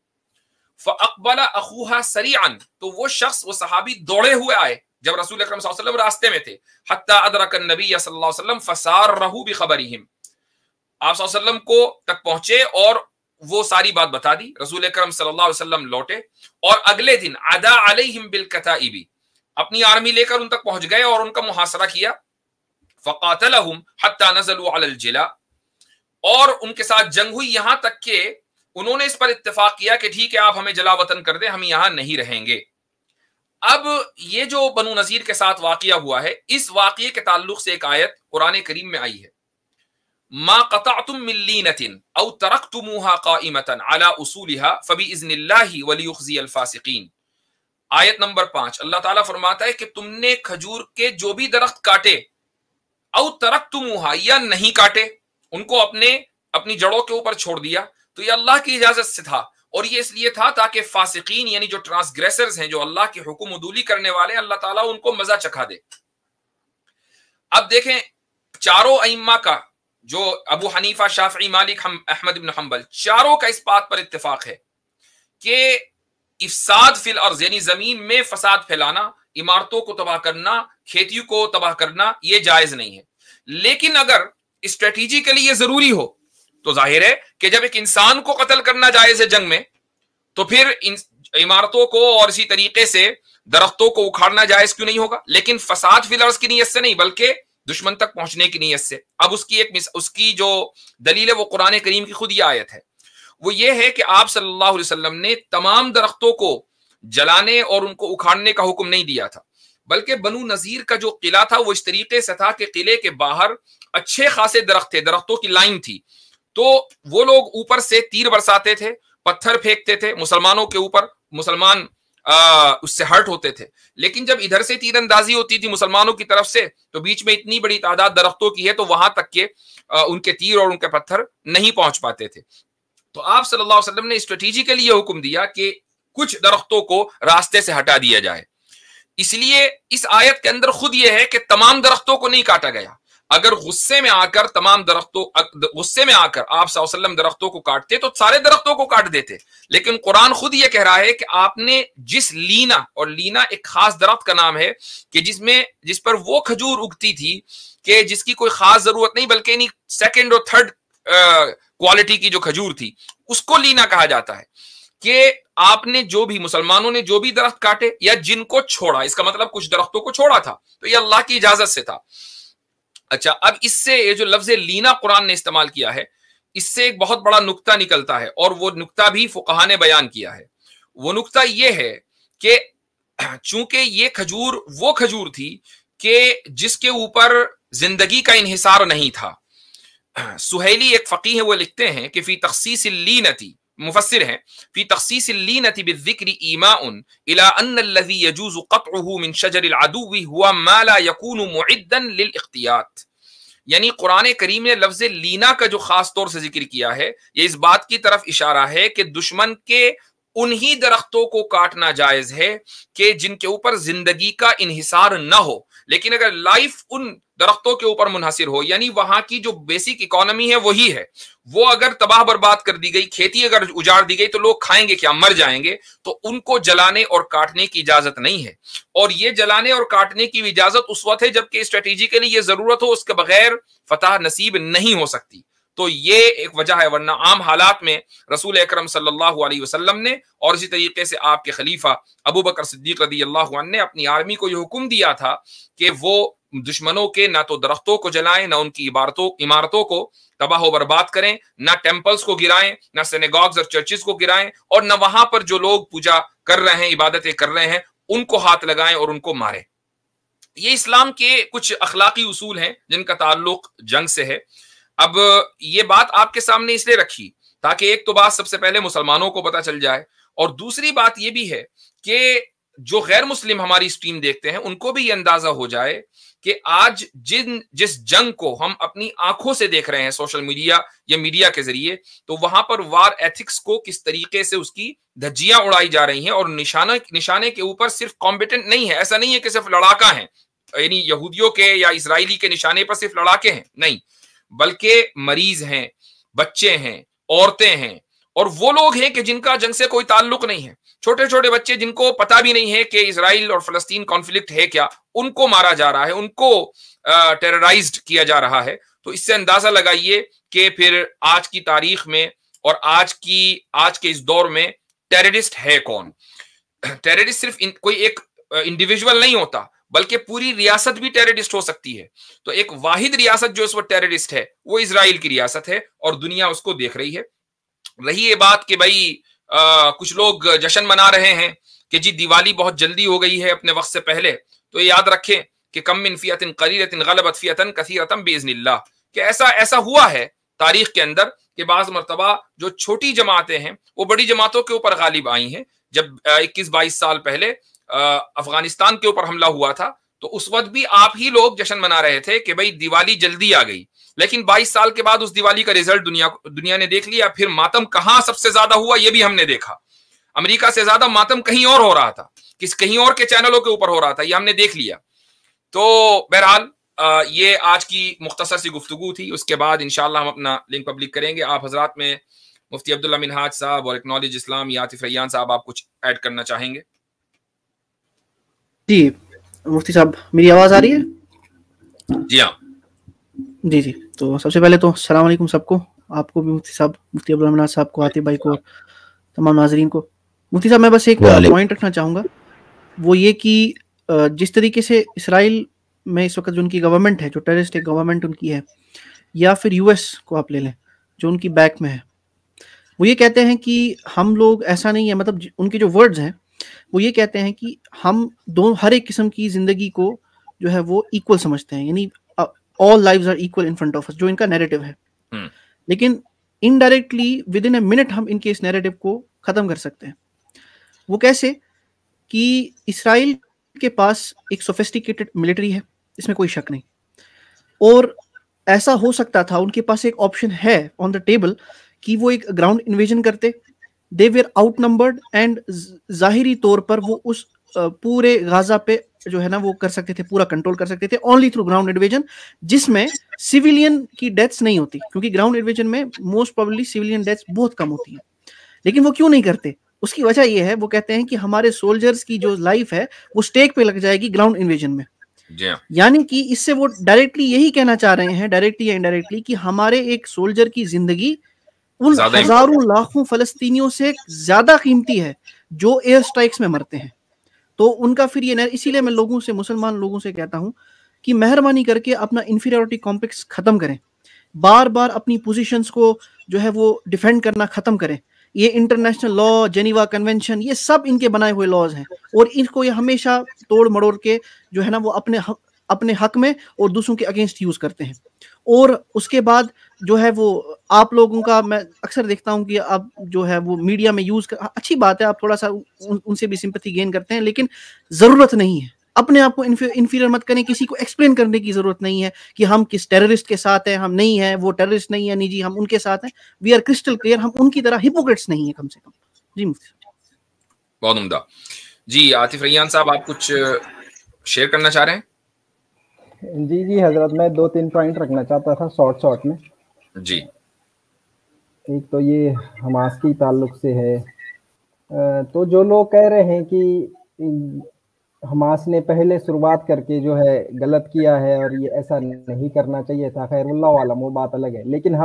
فاقبل اخوها سریعا، تو وہ شخص، وہ صحابی دوڑے ہوئے آئے جب رسول اکرم صلی اللہ علیہ وسلم راستے میں تھے، حتی ادرک النبی صلی اللہ علیہ وسلم فسارہ بخبرہم، آپ صلی اللہ علیہ وسلم کو تک پہنچے اور وہ ساری بات بتا دی۔ رسول اکرم صلی اللہ علیہ وسلم لوٹے اور اگلے دن عدا علیہم بالکتائب، اپنی آرمی لے کر ان تک پہنچ گئے اور ان کا محاصرہ کیا۔ فقاتلہم حتی نزلوا علی الجلا، اور ان کے ساتھ جنگ ہوئی یہاں تک کہ انہوں نے اس پر اتفاق کیا کہ ٹھیک ہے آپ ہمیں جلا وطن کر دیں، ہم یہاں نہیں رہیں گے۔ اب یہ جو بنو نذیر کے ساتھ واقعہ ہوا ہے، اس واقعے کے تعلق سے ایک آیت قرآن کریم میں آئی ہے، ما قطعتم من لینۃ او ترکتموها قائمۃ علی اصولها فباذن اللہ ولیخزی الفاسقین۔ آیت نمبر 5، اللہ تعالیٰ فرماتا ہے کہ تم نے کھجور کے جو بھی درخت کاٹے، او ترکتموها، یا نہیں کاٹے، ان کو اپنی جڑوں کے اوپر چھوڑ دیا، تو یہ اللہ کی اجازت سے تھا، اور یہ اس لیے تھا تاکہ فاسقین یعنی جو ٹرانسگریسرز ہیں، جو اللہ کے حکم عدولی کرنے والے ہیں، اللہ تعالیٰ ان کو مزہ چکھا دے۔ اب دیکھیں چاروں ائمہ کا، جو ابو حنیفہ، شافعی، مالک، احمد بن حنبل، چاروں کا اس بات پر اتفاق ہے کہ افساد فی الارض یعنی زمین میں فساد پھیلانا، عمارتوں کو تباہ کرنا، کھیتیوں کو تباہ کرنا، یہ جائز نہیں ہے۔ لیکن اگر اسٹریٹجیکلی یہ ضروری ہو تو ظاہر ہے کہ جب ایک انسان کو قتل کرنا جائز ہے جنگ میں، تو پھر عمارتوں کو اور اسی طریقے سے درختوں کو اکھاڑنا جائز کیوں نہیں ہوگا؟ لیکن فساد فی الارض کی نیت سے نہیں، بلکہ دشمن تک پہنچنے کی نیت سے۔ اب اس کی جو دلیل ہے وہ قرآن کریم کی خود یہ آیت ہے، وہ یہ ہے کہ آپ صلی اللہ علیہ وسلم نے تمام درختوں کو جلانے اور ان کو اکھاڑنے کا حکم نہیں دیا تھا، بلکہ بنو نذیر کا جو قلعہ تھا وہ اس طریقے سے تھا کہ قلعے کے باہر اچھے خاصے درخت تھے، درختوں کی لائن تھی، تو وہ لوگ اوپر سے تیر برساتے تھے، پتھر پھینکتے تھے مسلمانوں کے اوپر، مسلمان اس سے ہرٹ ہوتے تھے، لیکن جب ادھر سے تیر اندازی ہوتی تھی مسلمانوں کی طرف سے تو بیچ میں اتنی بڑی تعداد درختوں کی ہے تو وہاں تک کہ ان کے تیر اور ان کے پتھر نہیں پہنچ پاتے تھے۔ تو آپ صلی اللہ علیہ وسلم نے اسٹریٹجیکلی یہ حکم دیا کہ کچھ درختوں کو راستے سے ہٹا دیا جائے۔ اس لیے اس آیت کے اندر خود یہ ہے کہ تمام درختوں کو نہیں کاٹا گیا۔ اگر غصے میں آ کر آپ صلی اللہ علیہ وسلم درختوں کو کاٹتے تو سارے درختوں کو کاٹ دیتے، لیکن قرآن خود یہ کہہ رہا ہے کہ آپ نے جس لینا، اور لینا ایک خاص درخت کا نام ہے کہ جس پر وہ کھجور اگتی تھی کہ جس کی کوئی خاص ضرورت نہیں، بلکہ سیکنڈ اور تھرڈ کوالٹی کی جو کھجور تھی اس کو لینا کہا جاتا ہے، کہ آپ نے جو بھی، مسلمانوں نے جو بھی درخت کاٹے یا جن کو چھوڑا، اس کا مطلب کچھ درختوں کو چھوڑا تھا تو یہ اللہ کی اجازت سے تھا۔ اچھا، اب اس سے یہ جو لفظ لینا قرآن نے استعمال کیا ہے، اس سے ایک بہت بڑا نقطہ نکلتا ہے، اور وہ نقطہ بھی فقہا نے بیان کیا ہے۔ وہ نقطہ یہ ہے کہ چونکہ یہ کھجور وہ کھجور تھی کہ جس کے اوپر زندگی کا انحصار نہیں تھا. سہیلی ایک فقیہ ہے، وہ لکھتے ہیں کہ فی تخصیص اللینتی، مفسر ہیں، فی تخصیص اللینتی بالذکر ایماء الى ان الذی یجوز قطعه من شجر العدو هو ما لا يكون معدا للاختیات. یعنی قرآن کریم نے لفظ لینا کا جو خاص طور سے ذکر کیا ہے، یہ اس بات کی طرف اشارہ ہے کہ دشمن کے انہی درختوں کو کاٹنا جائز ہے کہ جن کے اوپر زندگی کا انحصار نہ ہو. لیکن اگر لائف ان درختوں کے اوپر منحصر ہو، یعنی وہاں کی جو بیسک اکانومی ہے وہی ہے، وہ اگر تباہ برباد کر دی گئی، کھیتی اگر اجاڑ دی گئی، تو لوگ کھائیں گے کیا؟ مر جائیں گے. تو ان کو جلانے اور کاٹنے کی اجازت نہیں ہے. اور یہ جلانے اور کاٹنے کی اجازت اس وقت ہے جبکہ اسٹریٹجیکلی یہ ضرورت ہو، اس کے بغیر فتح نصیب نہیں ہو سکتی. تو یہ ایک وجہ ہے، ورنہ عام حالات میں رسول اکرم صلی اللہ علیہ وسلم نے اور اسی طریقے سے آپ کے خلیفہ ابو بکر صدیق رضی اللہ عنہ نے اپنی آرمی کو یہ حکم دیا تھا کہ وہ دشمنوں کے نہ تو درختوں کو جلائیں، نہ ان کی عمارتوں کو تباہ و برباد کریں، نہ ٹیمپلز کو گرائیں، نہ سینیگاگز اور چرچز کو گرائیں، اور نہ وہاں پر جو لوگ پوجا کر رہے ہیں، عبادتیں کر رہے ہیں، ان کو ہاتھ لگائیں اور ان کو ماریں. یہ اسلام کے کچھ اخلاقی اصول ہیں جن کا تعلق جنگ سے ہے. اب یہ بات آپ کے سامنے اس لیے رکھی تاکہ ایک تو بات سب سے پہلے مسلمانوں کو پتہ چل جائے، اور دوسری بات یہ بھی ہے کہ جو غیر مسلم ہماری اسٹریم دیکھتے ہیں ان کو بھی یہ اندازہ ہو جائے کہ آج جس جنگ کو ہم اپنی آنکھوں سے دیکھ رہے ہیں سوشل میڈیا یا میڈیا کے ذریعے، تو وہاں پر وار ایتھکس کو کس طریقے سے اس کی دھجیاں اڑائی جا رہی ہیں، اور نشانے کے اوپر صرف کمبیٹنٹ نہیں ہے. ایسا نہیں ہے کہ صرف لڑاکا ہیں، یعنی یہودیوں کے یا اسرائیلی کے نشانے پر صرف لڑاکے ہیں، نہیں، بلکہ مریض ہیں، بچے ہیں، عورتیں ہیں، اور وہ لوگ ہیں کہ جن کا جنگ سے کوئی تعلق نہیں ہے. چھوٹے چھوٹے بچے جن کو پتہ بھی نہیں ہے کہ اسرائیل اور فلسطین کانفلکٹ ہے کیا، ان کو مارا جا رہا ہے، ان کو ٹیررائزڈ کیا جا رہا ہے. تو اس سے اندازہ لگائیے کہ پھر آج کی تاریخ میں اور آج کے اس دور میں ٹیررسٹ ہے کون. ٹیررسٹ صرف کوئی ایک انڈیویجول نہیں ہوتا، بلکہ پوری ریاست بھی ٹیررسٹ ہو سکتی ہے. تو ایک واحد ریاست جو اس وقت ٹیررسٹ ہے وہ اسرائیل کی ریاست ہے، اور دنیا اس کو دیکھ رہی ہے. رہی یہ بات کہ بھائی کچھ لوگ جشن منا رہے ہیں کہ جی دیوالی بہت جلدی ہو گئی ہے اپنے وقت سے پہلے، تو یہ یاد رکھیں کہ کم من فئۃ قلیلۃ غلبت فئۃ کثیرۃ باذن اللہ، کہ ایسا ہوا ہے تاریخ کے اندر کہ بعض مرتبہ جو چھوٹی جماعتیں ہیں وہ بڑی جماعتوں کے اوپر غالب آئی ہیں. جب 21-22 سال پہلے افغانستان کے اوپر حملہ ہوا تھا تو اس وقت بھی آپ ہی لوگ جشن منا رہے تھے کہ بھئی دیوالی جلدی آ گئی، لیکن 22 سال کے بعد اس دیوالی کا ریزلٹ دنیا نے دیکھ لیا. پھر ماتم کہاں سب سے زیادہ ہوا یہ بھی ہم نے دیکھا. امریکہ سے زیادہ ماتم کہیں اور ہو رہا تھا، کہیں اور کے چینلوں کے اوپر ہو رہا تھا، یہ ہم نے دیکھ لیا. تو بہرحال یہ آج کی مختصر سی گفتگو تھی. اس کے بعد انشاءاللہ ہم اپنا لنک پبلک کریں گے. آپ حضرات میں مفتی عبداللہ منہاج صاحب اور اکنالج اسلام یا عاطف ریان صاحب آپ کچھ ایڈ کرنا چاہیں گے؟ جی مفتی صاحب میری آواز آ رہی ہے؟ جی ہاں جی. تو سب سے پہلے تو السلام علیکم سب کو، آپ کو بھی مفتی صاحب، مفتی عبداللہ منہاج صاحب کو، عاطف بھائی کو، تمام ناظرین کو. مفتی صاحب میں بس ایک پوائنٹ رکھنا چاہوں گا، وہ یہ کہ جس طریقے سے اسرائیل میں اس وقت جو ان کی گورنمنٹ ہے، جو ٹیررسٹ گورنمنٹ ان کی ہے، یا پھر یو ایس کو آپ لے لیں جو ان کی بیک میں ہے، وہ یہ کہتے ہیں کہ ہم لوگ ایسا نہیں ہے، مطلب ان کے جو ورڈز ہیں وہ یہ کہتے ہیں کہ ہم ہر ایک قسم کی زندگی کو جو ہے وہ ایکول سمجھتے ہیں، یعنی all lives are equal in front of us، جو ان کا نیریٹو ہے. لیکن indirectly with in a minute ہم ان کے اس نیریٹو کو ختم کر سکتے ہیں. وہ کیسے؟ کہ اسرائیل کے پاس ایک سوفسٹیکیٹڈ ملٹری ہے، اس میں کوئی شک نہیں، اور ایسا ہو سکتا تھا، ان کے پاس ایک آپشن ہے آن دا ٹیبل کہ وہ ایک گراؤنڈ انویژن کرتے. دے ویئر آؤٹ نمبرڈ، اینڈ ظاہری طور پر وہ اس پورے غازہ پہ جو ہے نا وہ کر سکتے تھے، پورا کنٹرول کر سکتے تھے اونلی تھرو گراؤنڈ انویژن، جس میں سیویلین کی ڈیتھس نہیں ہوتی، کیونکہ گراؤنڈ انویژن میں موسٹ پروبیبلی سیویلین ڈیتھس بہت کم ہوتی ہیں. لیکن وہ کیوں نہیں کرتے؟ اس کی وجہ یہ ہے، وہ کہتے ہیں کہ ہمارے سولجرز کی جو لائف ہے وہ سٹیک پہ لگ جائے گی گراؤنڈ انویژن میں. یعنی کہ اس سے وہ ڈائریکٹلی یہی کہنا چاہ رہے ہیں، ڈائریکٹلی یا انڈائریکٹلی، کہ ہمارے ایک سولجر کی زندگی ان ہزاروں لاکھوں فلسطینیوں سے زیادہ قیمتی ہے جو ایئر سٹرائکس میں مرتے ہیں. تو ان کا پھر یہ، اسی لیے میں لوگوں سے، مسلمان لوگوں سے کہتا ہوں کہ مہربانی کر کے اپنا انفیریورٹی کمپلیکس ختم کریں، بار بار اپنی پوزیشنز کو جو ہے وہ ڈیفینڈ کرنا ختم کریں. ये इंटरनेशनल लॉ, जेनीवा कन्वेंशन, ये सब इनके बनाए हुए लॉज हैं, और इनको ये हमेशा तोड़ मड़ोड़ के जो है ना वो अपने हक में और दूसरों के अगेंस्ट यूज करते हैं। और उसके बाद जो है वो आप लोगों का, मैं अक्सर देखता हूं कि आप जो है वो मीडिया में यूज कर, अच्छी बात है, आप थोड़ा सा उनसे भी सिंपैथी गेन करते हैं, लेकिन जरूरत नहीं है। अपने आप को इन्फीरियर मत करें, किसी को एक्सप्लेन करने की जरूरत नहीं है कि हम किस टेररिस्ट के साथ हैं, हम नहीं है, वो टेररिस्ट नहीं है, नहीं जी हम उनके साथ हैं, वी आर क्रिस्टल क्लियर, हम उनकी तरह हिपोक्रेट्स नहीं है कम से कम। जी मुफ्ती बहुत उम्दा। जी आतिफ रैयान साहब, आप कुछ शेयर करना चाह रहे हैं? जी हजरत, मैं 2-3 पॉइंट रखना चाहता था शॉर्ट में। जी, एक तो ये हमास की ताल्लुक से है, तो जो लोग कह रहे हैं कि हमास ने पहले शुरुआत करके जो है गलत किया है और ये ऐसा नहीं करना चाहिए था, खैरुल्लाह वाला, वो बात अलग है। लेकिन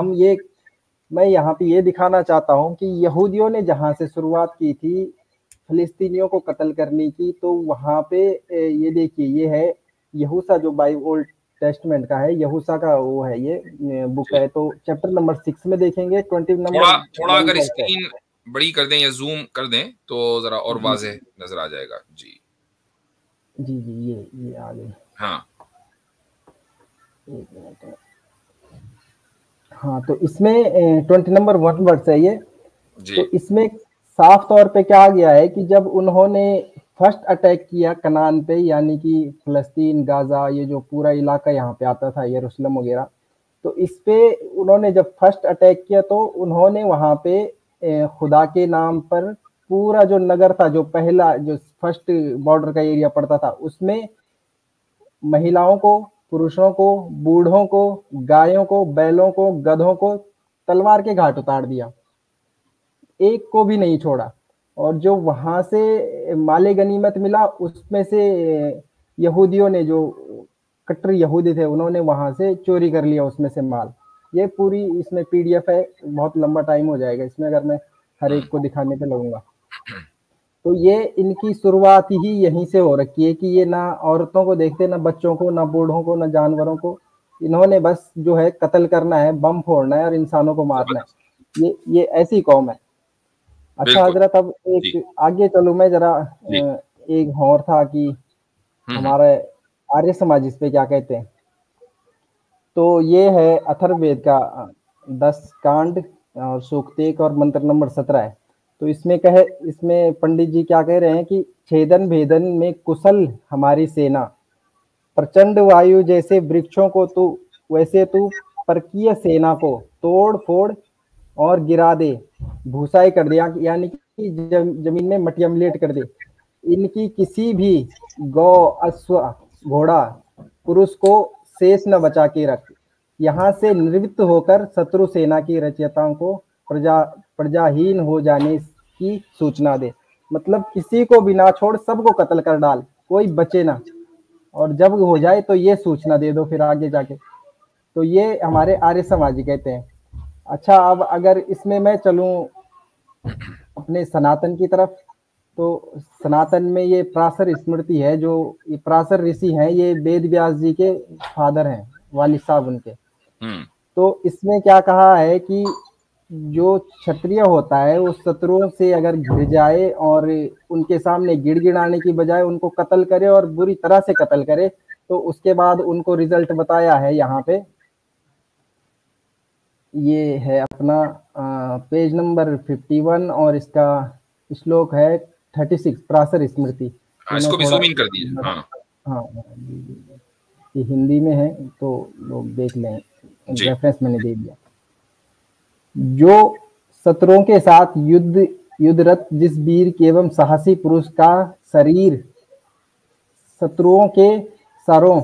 मैं यहाँ पे ये दिखाना चाहता हूँ कि यहूदियों ने जहाँ से शुरुआत की थी फिलिस्तीनियों को कत्ल करने की, तो वहाँ पे ये देखिए, ये है यहूसा जो ओल्ड टेस्टमेंट का है, यहूसा का वो है, ये बुक है। तो चैप्टर नंबर 6 में देखेंगे 20 नंबर। थोड़ा अगर स्क्रीन बड़ी कर दें या जूम कर दें तो जरा और वाज़ेह नजर आ जाएगा। जी जी ये आ गई। हाँ, एक मिनट। हाँ, तो इसमें 20 नंबर 1 वर्स है ये। तो इसमें साफ तौर पे क्या गया है कि जब उन्होंने फर्स्ट अटैक किया कनान पे, यानी कि फलस्तीन, गाजा, ये जो पूरा इलाका यहाँ पे आता था, यरूशलेम वगैरह, तो इस पे उन्होंने जब फर्स्ट अटैक किया तो उन्होंने वहाँ पे खुदा के नाम पर पूरा जो नगर था, जो पहला जो फर्स्ट बॉर्डर का एरिया पड़ता था, उसमें महिलाओं को, पुरुषों को, बूढ़ों को, गायों को, बैलों को, गधों को तलवार के घाट उतार दिया, एक को भी नहीं छोड़ा। और जो वहां से माले गनीमत मिला उसमें से यहूदियों ने, जो कट्टर यहूदी थे, उन्होंने वहां से चोरी कर लिया उसमें से माल। ये पूरी इसमें पीडीएफ है, बहुत लंबा टाइम हो जाएगा इसमें अगर मैं हर एक को दिखाने पे लगूंगा। तो ये इनकी शुरुआत ही यहीं से हो रखी है कि ये ना औरतों को देखते, ना बच्चों को, ना बूढ़ों को, ना जानवरों को, इन्होंने बस जो है कत्ल करना है, बम फोड़ना है और इंसानों को मारना है। ये ऐसी कौम है। अच्छा हजरत, अब एक आगे चलो, मैं जरा एक और था कि हमारे आर्य समाज इस पे क्या कहते हैं। तो ये है अथर्ववेद का 10 कांड और सूक्त 1 और मंत्र नंबर 17 है। तो इसमें पंडित जी क्या कह रहे हैं कि छेदन भेदन में कुशल हमारी सेना, प्रचंड वायु जैसे वृक्षों को तू, वैसे तू परकीय सेना को तोड़ फोड़ और गिरा दे, भूसाई कर दे, यानी कि जमीन में मटियमलेट कर दे। इनकी किसी भी गौ, अश्व, घोड़ा, पुरुष को शेष न बचा के रख। यहाँ से निवृत्त होकर शत्रु सेना की रचयिताओं को प्रजाहीन हो जाने की सूचना दे। मतलब किसी को भी ना छोड़, सबको कत्ल कर डाल, कोई बचे ना। और जब हो जाए तो ये सूचना दे दो फिर आगे जाके। तो ये हमारे आर्य समाजी कहते हैं। अच्छा, अब अगर इसमें मैं चलूं अपने सनातन की तरफ, तो सनातन में ये पराशर स्मृति है, जो ये पराशर ऋषि हैं, ये वेद व्यास जी के फादर हैं, वालिद साहब उनके। तो इसमें क्या कहा है कि जो क्षत्रिय होता है वो शत्रुओं से अगर घिर जाए और उनके सामने गिड़गिड़ाने की बजाय उनको कत्ल करे और बुरी तरह से कत्ल करे, तो उसके बाद उनको रिजल्ट बताया है यहाँ पे। ये है अपना पेज नंबर 51 और इसका श्लोक है 36, पराशर स्मृति। इसको भी ज़ूम इन कर दीजिए। हाँ, ये हिंदी में है तो लोग देख लें, रेफरेंस मैंने दे दिया। जो शत्रुओं के साथ युद्धरत जिस वीर के एवं साहसी पुरुष का शरीर शत्रुओं के सरों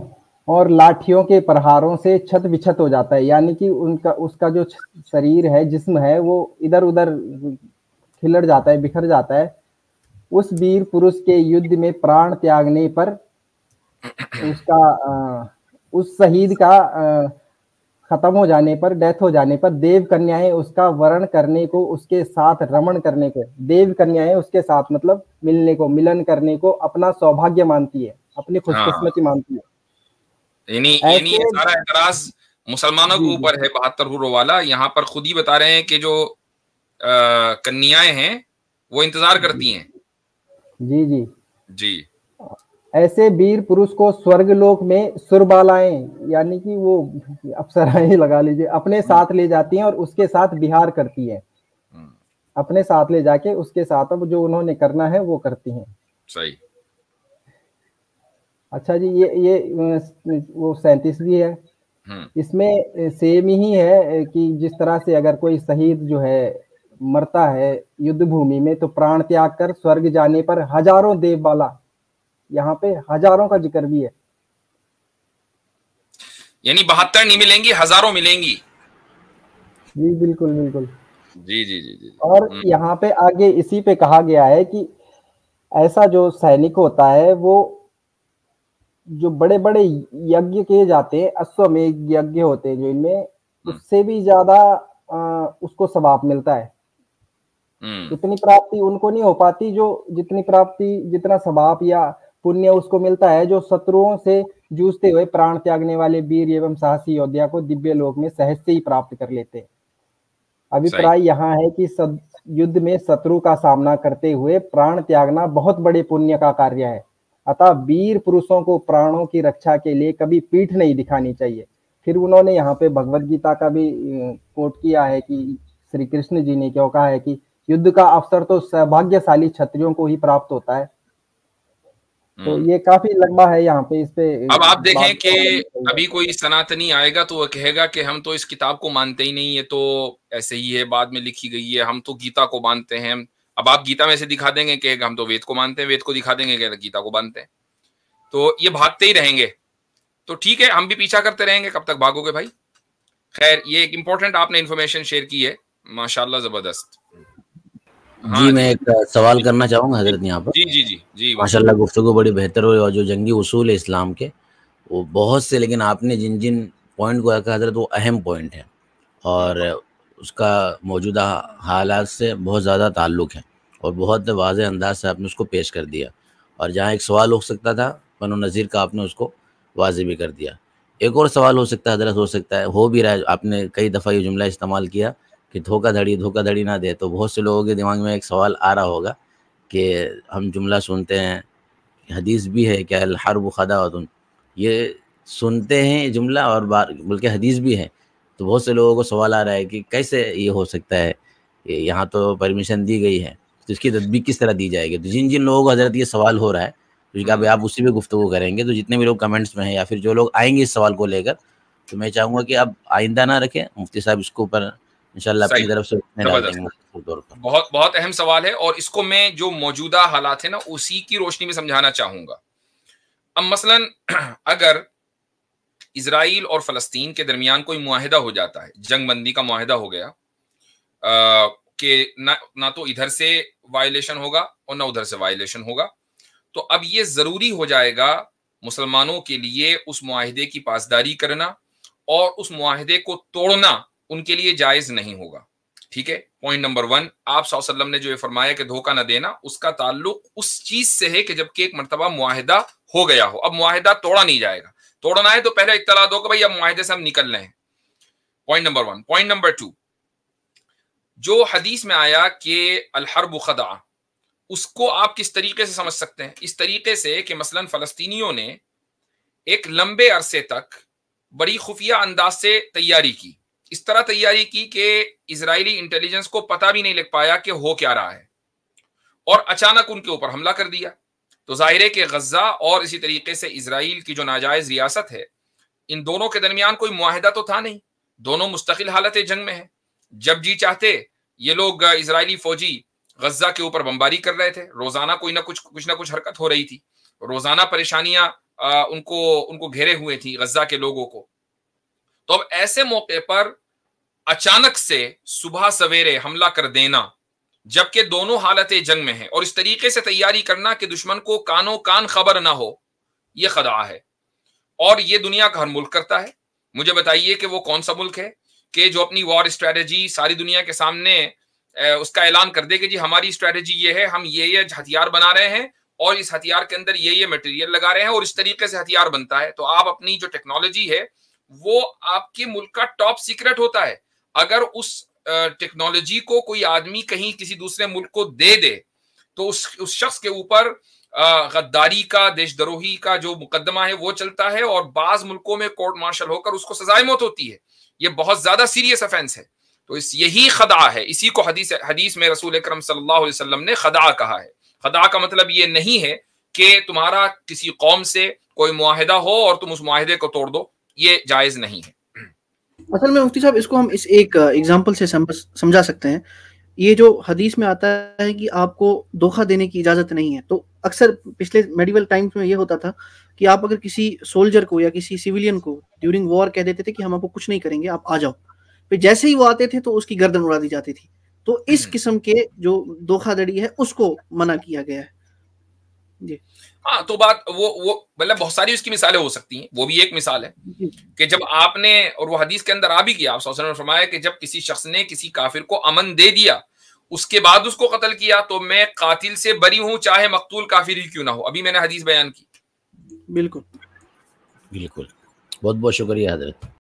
और लाठियों के प्रहारों से छत विछत हो जाता है, यानी कि उसका जो शरीर है, जिस्म है, वो इधर उधर खिलड़ जाता है, बिखर जाता है। उस वीर पुरुष के युद्ध में प्राण त्यागने पर उस शहीद का खत्म हो जाने पर, डेथ हो जाने पर, देव कन्याएं उसका वरण करने को, उसके साथ रमण करने को, देव कन्याएं उसके साथ मतलब मिलने को, मिलन करने को अपना सौभाग्य मानती है, अपनी खुशकिस्मती मानती है। यानी ये सारा एतराज मुसलमानों के ऊपर है 72 हुर्रों वाला। यहाँ पर खुद ही बता रहे हैं कि जो कन्याएं हैं वो इंतजार करती हैं। जी जी जी। ऐसे वीर पुरुष को स्वर्गलोक में सुरबालाएं यानी कि वो अप्सराएं लगा लीजिए अपने साथ ले जाती हैं और उसके साथ विहार करती हैं, अपने साथ ले जाके उसके साथ अब जो उन्होंने करना है वो करती हैं। सही। अच्छा जी, ये वो 37वीं है, इसमें सेम ही है कि जिस तरह से अगर कोई शहीद जो है मरता है युद्ध भूमि में तो प्राण त्याग कर स्वर्ग जाने पर हजारों देवबाला, यहाँ पे हजारों का जिक्र भी है, यानी 72 नहीं मिलेंगी, हजारों मिलेंगी। जी बिल्कुल बिल्कुल। जी जी जी जी। और यहाँ पे आगे इसी पे कहा गया है कि ऐसा जो सैनिक होता है वो जो बड़े बड़े यज्ञ किए जाते हैं, अश्वमेध यज्ञ होते हैं जो इनमें, उससे भी ज्यादा उसको सवाब मिलता है। इतनी प्राप्ति उनको नहीं हो पाती जो जितनी प्राप्ति जितना सवाब या पुण्य उसको मिलता है जो शत्रुओं से जूझते हुए प्राण त्यागने वाले वीर एवं साहसी योद्धा को दिव्य लोक में सहज से ही प्राप्त कर लेते हैं। अभिप्राय यहाँ है कि युद्ध में शत्रु का सामना करते हुए प्राण त्यागना बहुत बड़े पुण्य का कार्य है, अतः वीर पुरुषों को प्राणों की रक्षा के लिए कभी पीठ नहीं दिखानी चाहिए। फिर उन्होंने यहाँ पे भगवत गीता का भी कोट किया है कि श्री कृष्ण जी ने क्यों कहा है कि युद्ध का अवसर तो सौभाग्यशाली क्षत्रियों को ही प्राप्त होता है। तो ये काफी लंबा है यहाँ पे, इस पे अब आप देखें कि अभी कोई सनातनी आएगा तो वो कहेगा कि हम तो इस किताब को मानते ही नहीं, ये तो ऐसे ही है, बाद में लिखी गई है, हम तो गीता को मानते हैं। अब आप गीता में से दिखा देंगे कि हम तो वेद को मानते हैं, वेद को दिखा देंगे कि गीता को मानते हैं, तो ये भागते ही रहेंगे। तो ठीक है, हम भी पीछा करते रहेंगे, कब तक भागोगे भाई। खैर, ये एक इंपॉर्टेंट आपने इन्फॉर्मेशन शेयर की है, माशाल्लाह, जबरदस्त। जी, मैं एक सवाल करना चाहूंगा हजरत यहाँ पर। जी जी जी जी। माशाल्लाह गुफ्तगू बड़ी बेहतर हुई और जो जंगी उसूल है इस्लाम के वो बहुत से, लेकिन आपने जिन जिन पॉइंट को रखा हजरत वो अहम पॉइंट है और उसका मौजूदा हालात से बहुत ज़्यादा ताल्लुक़ है और बहुत वाज़ेह अंदाज से आपने उसको पेश कर दिया। और जहाँ एक सवाल हो सकता था पनो नज़ीर का, आपने उसको वाज़ेह भी कर दिया। एक और सवाल हो सकता है हजरत, हो सकता है हो भी रहा है, आपने कई दफ़ा ये जुमला इस्तेमाल किया कि धोखाधड़ी ना दे, तो बहुत से लोगों के दिमाग में एक सवाल आ रहा होगा कि हम जुमला सुनते हैं, हदीस भी है क्या अल हर्ब खदाअतुन, ये सुनते हैं जुमला और बल्कि हदीस भी है, तो बहुत से लोगों को सवाल आ रहा है कि कैसे ये हो सकता है, यहाँ तो परमिशन दी गई है तो इसकी तदबीक किस तरह दी जाएगी। तो जिन जिन लोगों को हजरत ये सवाल हो रहा है तो अभी आप उसी पे गुफ्तगू करेंगे, तो जितने भी लोग कमेंट्स में हैं या फिर जो लोग आएंगे इस सवाल को लेकर, तो मैं चाहूँगा कि आप आइंदा ना रखें, मुफ्ती साहब इसके ऊपर इंशाल्लाह अपनी तरफ से बहुत बहुत अहम सवाल है और इसको मैं जो मौजूदा हालात है ना उसी की रोशनी में समझाना चाहूंगा। अब मसलन अगर इजराइल और फलस्तीन के दरमियान कोई मुआहिदा हो जाता है, जंग बंदी का मुआहिदा हो गया कि ना तो इधर से वायलेशन होगा और ना उधर से वायलेशन होगा, तो अब ये जरूरी हो जाएगा मुसलमानों के लिए उस मुआहिदे की पासदारी करना और उस मुआहिदे को तोड़ना उनके लिए जायज नहीं होगा। ठीक है, पॉइंट नंबर 1, आप सल्लल्लाहु अलैहि वसल्लम ने जो ये फरमाया कि धोखा न देना, उसका ताल्लुक उस चीज से है कि जबकि एक मर्तबा मुआहिदा हो गया हो, अब मुआहिदा तोड़ा नहीं जाएगा। तोड़ना है तो पहले इत्तला दो कि भाई अब मुआहिदे से हम निकल रहे हैं। Point number 1। पॉइंट नंबर 2, जो हदीस में आया कि अल हर्ब खदा, उसको आप किस तरीके से समझ सकते हैं? इस तरीके से कि मसलन फलस्तीनियों ने एक लंबे अरसे तक बड़ी खुफिया अंदाज से तैयारी की, इस तरह तैयारी की कि इजरायली इंटेलिजेंस को पता भी नहीं लग पाया कि हो क्या रहा है, और अचानक उनके ऊपर हमला कर दिया। तो जाहिर है कि गजा और इसी तरीके से इजराइल की जो नाजायज रियासत है, इन दोनों के दरमियान कोई मुआहिदा तो था नहीं, दोनों मुस्तकिल हालत जंग में है। जब जी चाहते ये लोग इजरायली फौजी गजा के ऊपर बमबारी कर रहे थे, रोजाना कोई ना कुछ हरकत हो रही थी, रोजाना परेशानियां उनको घेरे हुए थी गजा के लोगों को। तो अब ऐसे मौके पर अचानक से सुबह सवेरे हमला कर देना, जबकि दोनों हालतें जंग में हैं, और इस तरीके से तैयारी करना कि दुश्मन को कानो कान खबर ना हो, यह खदा है। और ये दुनिया का हर मुल्क करता है। मुझे बताइए कि वो कौन सा मुल्क है कि जो अपनी वॉर स्ट्रेटेजी सारी दुनिया के सामने उसका ऐलान कर दे कि जी हमारी स्ट्रेटेजी ये है, हम ये हथियार बना रहे हैं और इस हथियार के अंदर ये मटेरियल लगा रहे हैं और इस तरीके से हथियार बनता है। तो आप अपनी जो टेक्नोलॉजी है वो आपके मुल्क का टॉप सीक्रेट होता है। अगर उस ٹیکنالوجی کو کوئی آدمی کہیں کسی دوسرے ملک کو دے دے تو اس شخص کے اوپر غداری کا، دیش دروہی کا جو مقدمہ ہے وہ چلتا ہے، اور بعض ملکوں میں کورٹ مارشل ہو کر اس کو سزائے موت ہوتی ہے. یہ بہت زیادہ سیریس افینس ہے. تو یہی خدعہ ہے، اسی کو حدیث میں رسول اکرم صلی اللہ علیہ وسلم نے خدعہ کہا ہے. خدعہ کا مطلب یہ نہیں ہے کہ تمہارا کسی قوم سے کوئی معاہدہ ہو اور تم اس معاہدے کو توڑ دو، یہ جائز نہیں ہے. اصل میں مفتی صاحب اس کو ہم اس ایک ایگزامپل سے سمجھا سکتے ہیں. یہ جو حدیث میں آتا ہے کہ آپ کو دھوکہ دینے کی اجازت نہیں ہے، تو اکثر پچھلے میڈیول ٹائمز میں یہ ہوتا تھا کہ آپ اگر کسی سولجر کو یا کسی سیویلین کو ڈیورنگ وار کہہ دیتے تھے کہ ہم آپ کو کچھ نہیں کریں گے، آپ آ جاؤ، پھر جیسے ہی وہ آتے تھے تو اس کی گردن اڑا دی جاتی تھی. تو اس قسم کے جو دھوکہ دڑی ہے اس کو منع کیا گیا ہے. جی ہاں، تو بات وہ مطلب بہت ساری اس کی مثالیں ہو سکتی ہیں. وہ بھی ایک مثال ہے کہ جب آپ نے، اور وہ حدیث کے اندر آ بھی کیا، آپ صلی اللہ علیہ وسلم نے فرمایا کہ جب کسی شخص نے کسی کافر کو امن دے دیا اس کے بعد اس کو قتل کیا تو میں قاتل سے بری ہوں چاہے مقتول کافر ہی کیوں نہ ہو. ابھی میں نے حدیث بیان کی. بالکل بالکل. بہت بہت شکریہ حضرت.